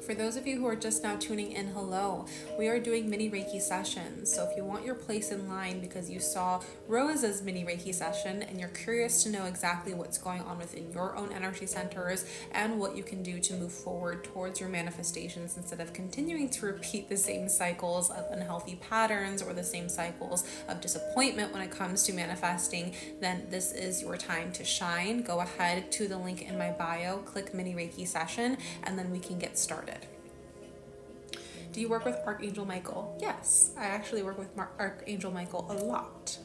For those of you who are just now tuning in, hello. We are doing mini Reiki sessions. So if you want your place in line because you saw Rosa's mini Reiki session and you're curious to know exactly what's going on within your own energy centers and what you can do to move forward towards your manifestations instead of continuing to repeat the same cycles of unhealthy patterns or the same cycles of disappointment when it comes to manifesting, then this is your time to shine. Go ahead to the link in my bio, click mini Reiki session, and then we can get started. Do you work with Archangel Michael? Yes, I actually work with Archangel Michael a lot.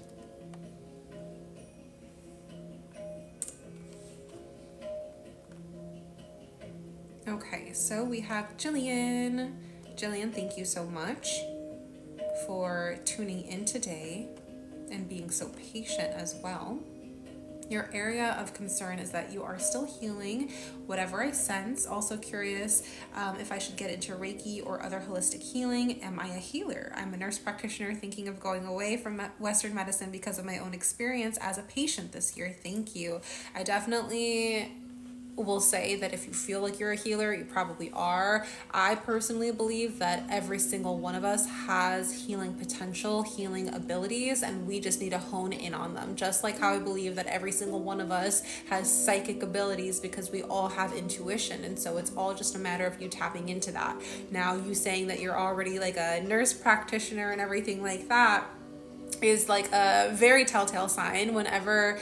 Okay, so we have Jillian. Jillian, thank you so much for tuning in today and being so patient as well. Your area of concern is that you are still healing, whatever I sense. Also curious if I should get into Reiki or other holistic healing. Am I a healer? I'm a nurse practitioner thinking of going away from Western medicine because of my own experience as a patient this year. Thank you. I definitely will say that if you feel like you're a healer, you probably are. I personally believe that every single one of us has healing potential, healing abilities, and we just need to hone in on them. Just like how I believe that every single one of us has psychic abilities because we all have intuition, and so it's all just a matter of you tapping into that. Now, you saying that you're already like a nurse practitioner and everything like that is like a very telltale sign whenever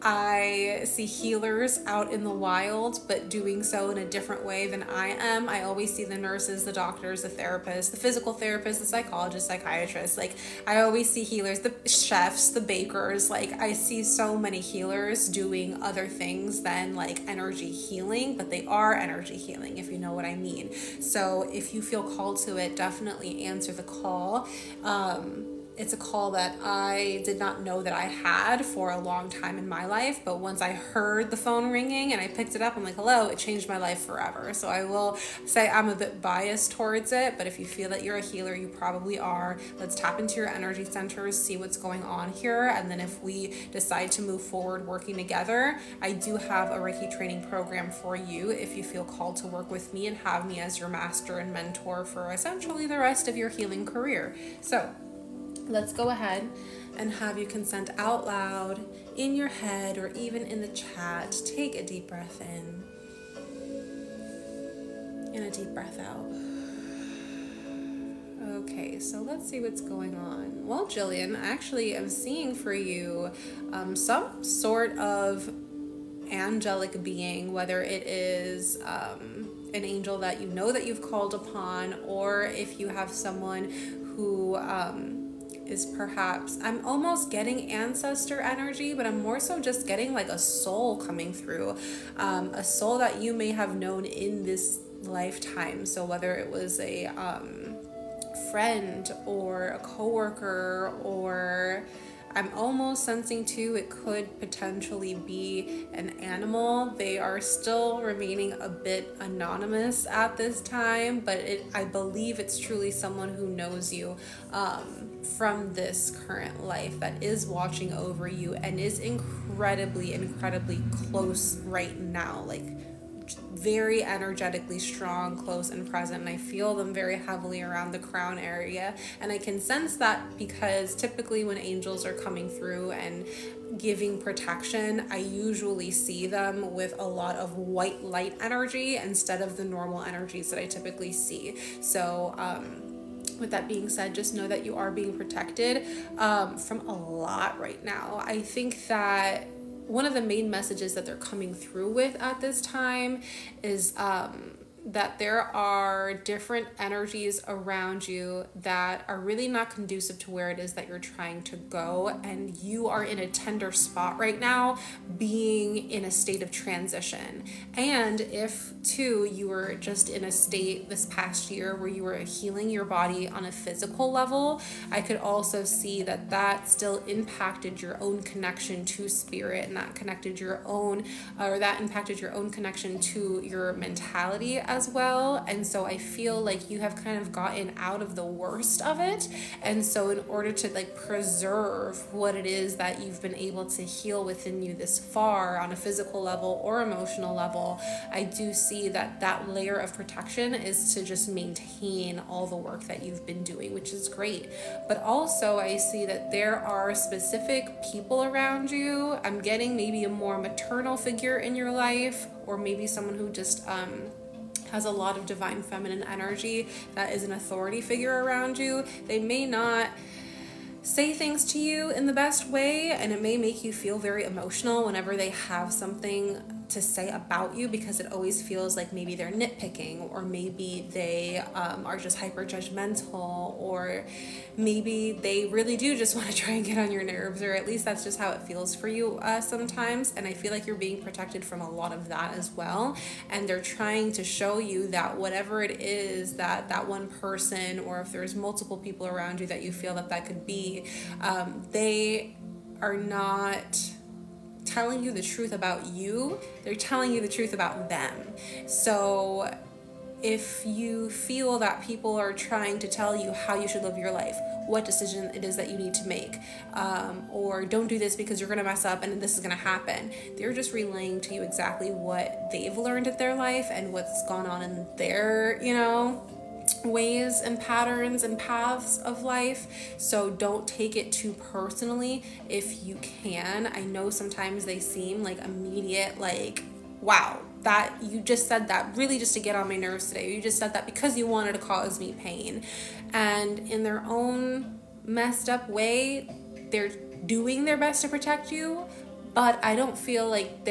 I see healers out in the wild, but doing so in a different way than I am. I always see the nurses, the doctors, the therapists, the physical therapists, the psychologists, psychiatrists. Like, I always see healers, the chefs, the bakers. Like, I see so many healers doing other things than like energy healing, but they are energy healing, if you know what I mean. So if you feel called to it, definitely answer the call. It's a call that I did not know that I had for a long time in my life, but once I heard the phone ringing and I picked it up, I'm like, hello, it changed my life forever. So I will say I'm a bit biased towards it, but if you feel that you're a healer, you probably are. Let's tap into your energy centers, see what's going on here, and then if we decide to move forward working together, I do have a Reiki training program for you if you feel called to work with me and have me as your master and mentor for essentially the rest of your healing career. So let's go ahead and have you consent out loud in your head or even in the chat. Take a deep breath in and a deep breath out. Okay, so let's see what's going on. Well, Jillian, actually I'm seeing for you some sort of angelic being, whether it is an angel that you know that you've called upon, or if you have someone who is perhaps, I'm almost getting ancestor energy, but I'm more so just getting like a soul coming through, a soul that you may have known in this lifetime. So whether it was a friend or a coworker, or I'm almost sensing too, it could potentially be an animal. They are still remaining a bit anonymous at this time, but I believe it's truly someone who knows you from this current life that is watching over you and is incredibly, incredibly close right now. Like, very energetically strong, close, and present, and I feel them very heavily around the crown area. And I can sense that because typically when angels are coming through and giving protection, I usually see them with a lot of white light energy instead of the normal energies that I typically see. So with that being said, just know that you are being protected from a lot right now. I think that one of the main messages that they're coming through with at this time is that there are different energies around you that are really not conducive to where it is that you're trying to go, and you are in a tender spot right now, being in a state of transition. And if too you were just in a state this past year where you were healing your body on a physical level, I could also see that that still impacted your own connection to spirit, and that impacted your own connection to your mentality as well. And so I feel like you have kind of gotten out of the worst of it, and so in order to like preserve what it is that you've been able to heal within you this far on a physical level or emotional level, I do see that that layer of protection is to just maintain all the work that you've been doing, which is great. But also I see that there are specific people around you. I'm getting maybe a more maternal figure in your life, or maybe someone who just has a lot of divine feminine energy that is an authority figure around you. They may not say things to you in the best way, and it may make you feel very emotional whenever they have something to say about you, because it always feels like maybe they're nitpicking, or maybe they are just hyper judgmental, or maybe they really do just want to try and get on your nerves, or at least that's just how it feels for you sometimes. And I feel like you're being protected from a lot of that as well, and they're trying to show you that whatever it is that that one person, or if there's multiple people around you that you feel that that could be, they are not telling you the truth about you, they're telling you the truth about them. So if you feel that people are trying to tell you how you should live your life, what decision it is that you need to make, or don't do this because you're going to mess up and this is going to happen, they're just relaying to you exactly what they've learned in their life and what's gone on in their, ways and patterns and paths of life. So don't take it too personally if you can. I know sometimes they seem like immediate, like, wow, that you just said that really just to get on my nerves today. You just said that because you wanted to cause me pain. And in their own messed up way, they're doing their best to protect you. But I don't feel like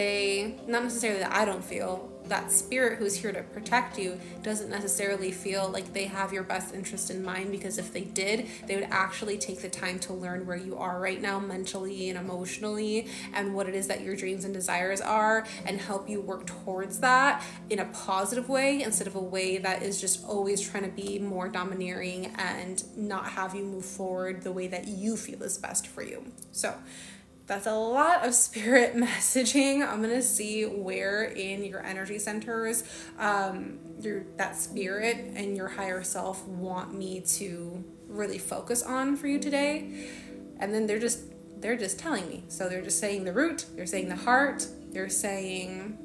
not necessarily that I don't feel, that spirit who's here to protect you doesn't necessarily feel like they have your best interest in mind, because if they did, they would actually take the time to learn where you are right now mentally and emotionally, and what it is that your dreams and desires are, and help you work towards that in a positive way, instead of a way that is just always trying to be more domineering and not have you move forward the way that you feel is best for you. So that's a lot of spirit messaging. I'm going to see where in your energy centers that spirit and your higher self want me to really focus on for you today. And then they're just telling me. So they're just saying the root, they're saying the heart, they're saying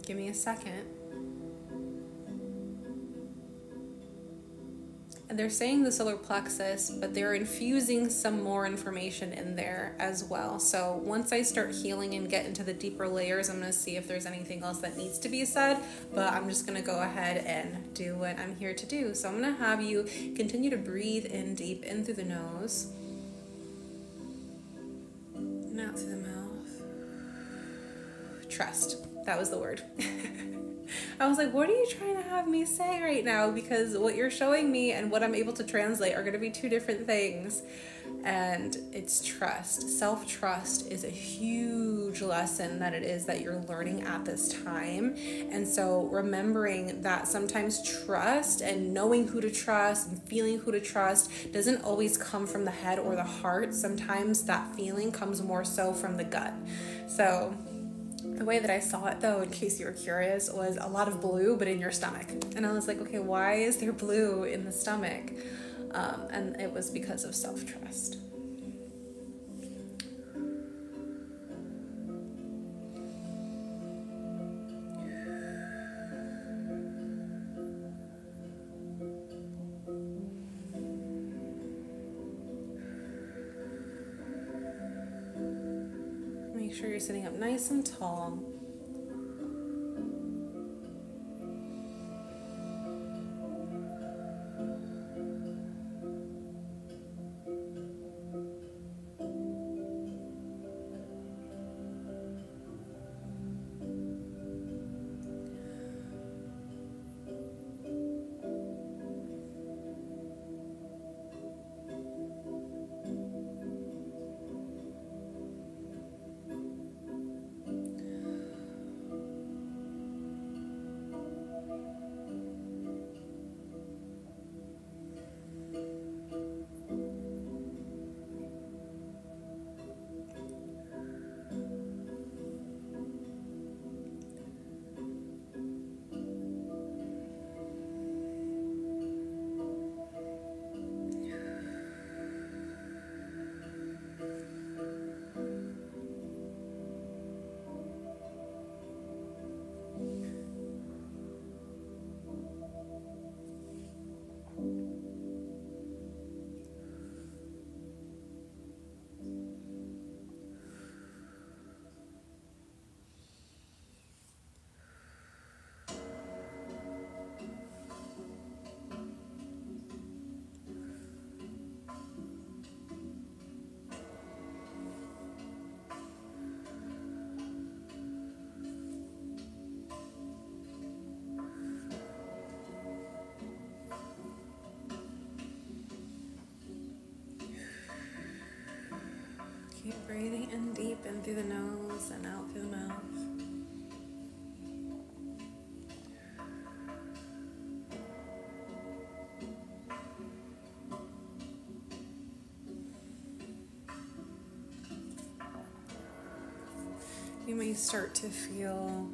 give me a second. And they're saying the solar plexus, but they're infusing some more information in there as well. So once I start healing and get into the deeper layers, I'm going to see if there's anything else that needs to be said, but I'm just going to go ahead and do what I'm here to do. So I'm going to have you continue to breathe in deep, in through the nose, and out through the mouth. Trust. That was the word. I was like, what are you trying to have me say right now? Because what you're showing me and what I'm able to translate are going to be two different things. And it's trust. Self-trust is a huge lesson that it is that you're learning at this time. And so remembering that sometimes trust and knowing who to trust and feeling who to trust doesn't always come from the head or the heart. Sometimes that feeling comes more so from the gut. So the way that I saw it, though, in case you were curious, was a lot of blue, but in your stomach. And I was like, okay, why is there blue in the stomach? And it was because of self-trust. sure you're sitting up nice and tall. Keep breathing in deep in through the nose and out through the mouth. You may start to feel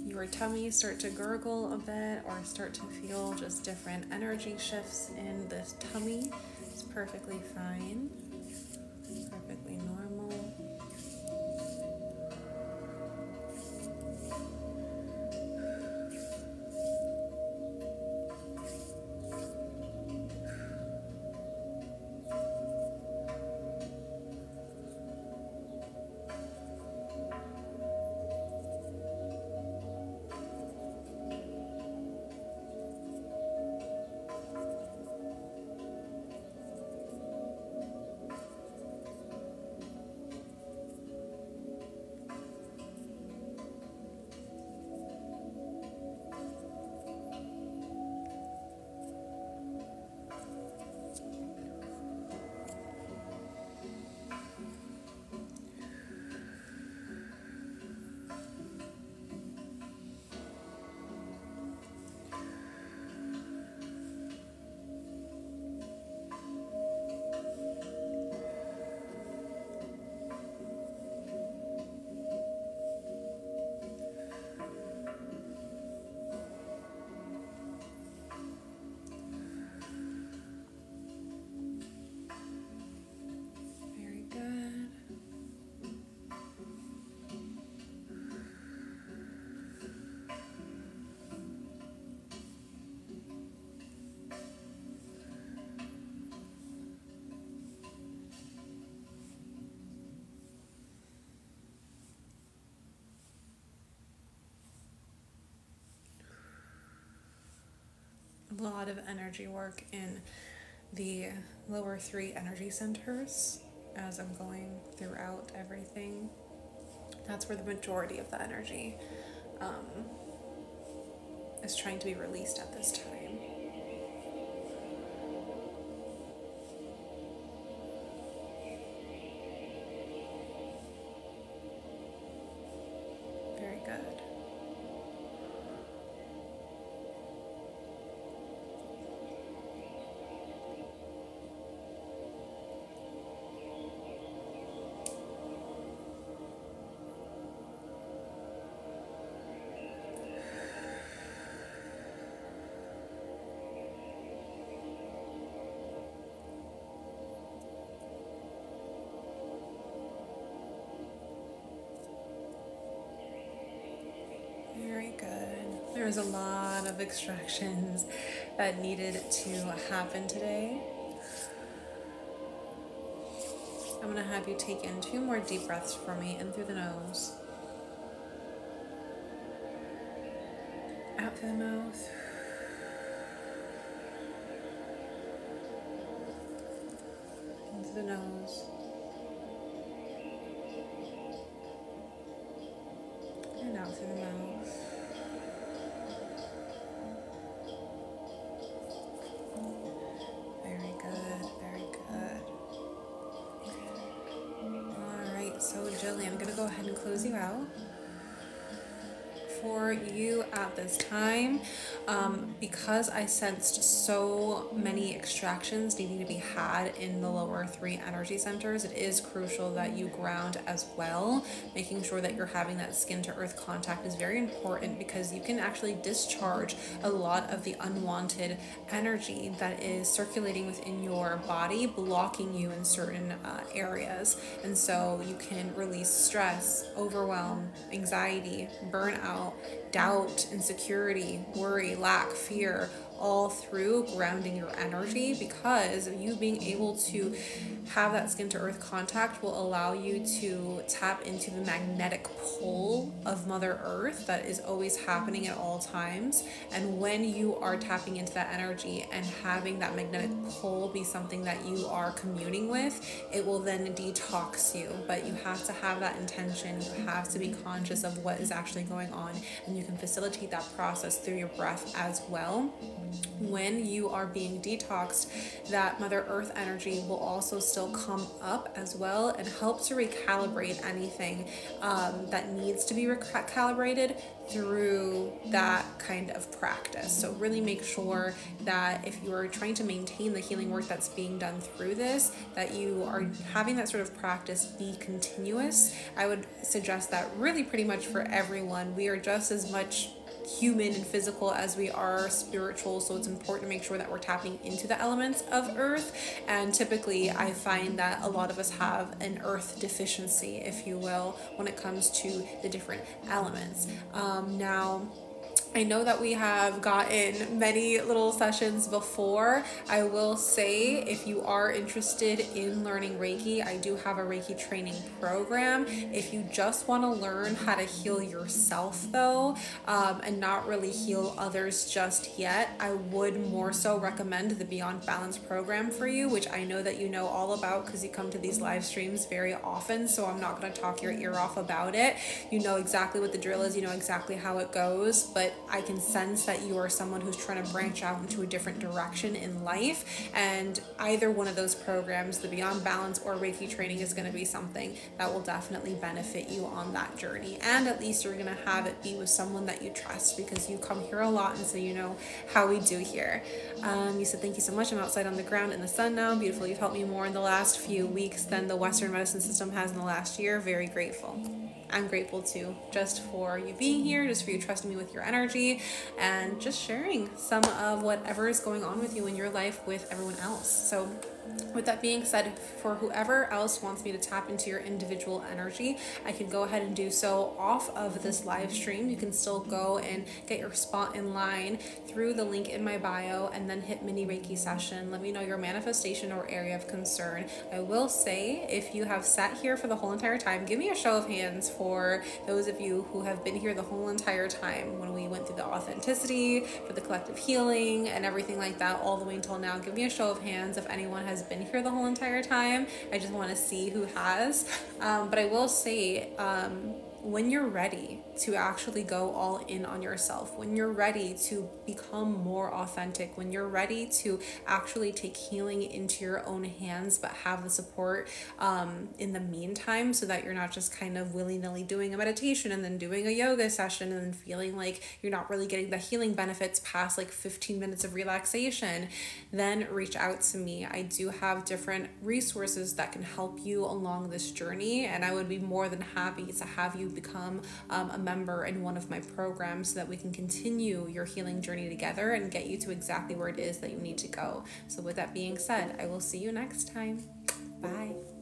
your tummy start to gurgle a bit, or start to feel just different energy shifts in the tummy. It's perfectly fine, perfectly normal. A lot of energy work in the lower three energy centers as I'm going throughout everything. That's where the majority of the energy is trying to be released at this time. Very good. Very good. There was a lot of extractions that needed to happen today. I'm going to have you take in 2 more deep breaths for me, in through the nose, out through the mouth, in through the nose, and out through the mouth. Very good, very good. All right, so Jillian, I'm going to go ahead and close you out. For you at this time, because I sensed so many extractions needing to be had in the lower 3 energy centers, it is crucial that you ground as well. Making sure that you're having that skin to earth contact is very important, because you can actually discharge a lot of the unwanted energy that is circulating within your body, blocking you in certain areas. And so you can release stress, overwhelm, anxiety, burnout, doubt, insecurity, worry, lack, fear, all through grounding your energy, because you being able to have that skin to earth contact will allow you to tap into the magnetic pull of Mother Earth that is always happening at all times. And when you are tapping into that energy and having that magnetic pull be something that you are communing with, it will then detox you. But you have to have that intention, you have to be conscious of what is actually going on, and you can facilitate that process through your breath as well. When you are being detoxed, that Mother Earth energy will also still come up as well and help to recalibrate anything that needs to be recalibrated through that kind of practice. So really make sure that if you are trying to maintain the healing work that's being done through this, that you are having that sort of practice be continuous. I would suggest that really pretty much for everyone. We are just as much human and physical as we are spiritual, so it's important to make sure that we're tapping into the elements of earth. And typically I find that a lot of us have an earth deficiency, if you will, when it comes to the different elements. Now I know that we have gotten many little sessions before. I will say, if you are interested in learning Reiki, I do have a Reiki training program. If you just want to learn how to heal yourself though, and not really heal others just yet, I would more so recommend the Beyond Balance program for you, which I know that you know all about because you come to these live streams very often, so I'm not going to talk your ear off about it. You know exactly what the drill is, you know exactly how it goes, but I can sense that you are someone who's trying to branch out into a different direction in life, and either one of those programs, the Beyond Balance or Reiki training, is going to be something that will definitely benefit you on that journey. And at least you're going to have it be with someone that you trust, because you come here a lot, and so you know how we do here. You said thank you so much. I'm outside on the ground in the sun now. Beautiful. You've helped me more in the last few weeks than the Western medicine system has in the last year. Very grateful. I'm grateful too, just for you being here, just for you trusting me with your energy, and just sharing some of whatever is going on with you in your life with everyone else. So with that being said, for whoever else wants me to tap into your individual energy, I can go ahead and do so off of this live stream. You can still go and get your spot in line through the link in my bio, and then hit mini Reiki session. Let me know your manifestation or area of concern. I will say, if you have sat here for the whole entire time, give me a show of hands for those of you who have been here the whole entire time when we went through the authenticity, for the collective healing and everything like that, all the way until now. Give me a show of hands if anyone has been here the whole entire time. I just want to see who has. But I will say, when you're ready to actually go all in on yourself, when you're ready to become more authentic, when you're ready to actually take healing into your own hands, but have the support in the meantime, so that you're not just kind of willy-nilly doing a meditation and then doing a yoga session and then feeling like you're not really getting the healing benefits past like 15 minutes of relaxation, then reach out to me. I do have different resources that can help you along this journey, and I would be more than happy to have you become a member in one of my programs, so that we can continue your healing journey together and get you to exactly where it is that you need to go. So with that being said, I will see you next time. Bye.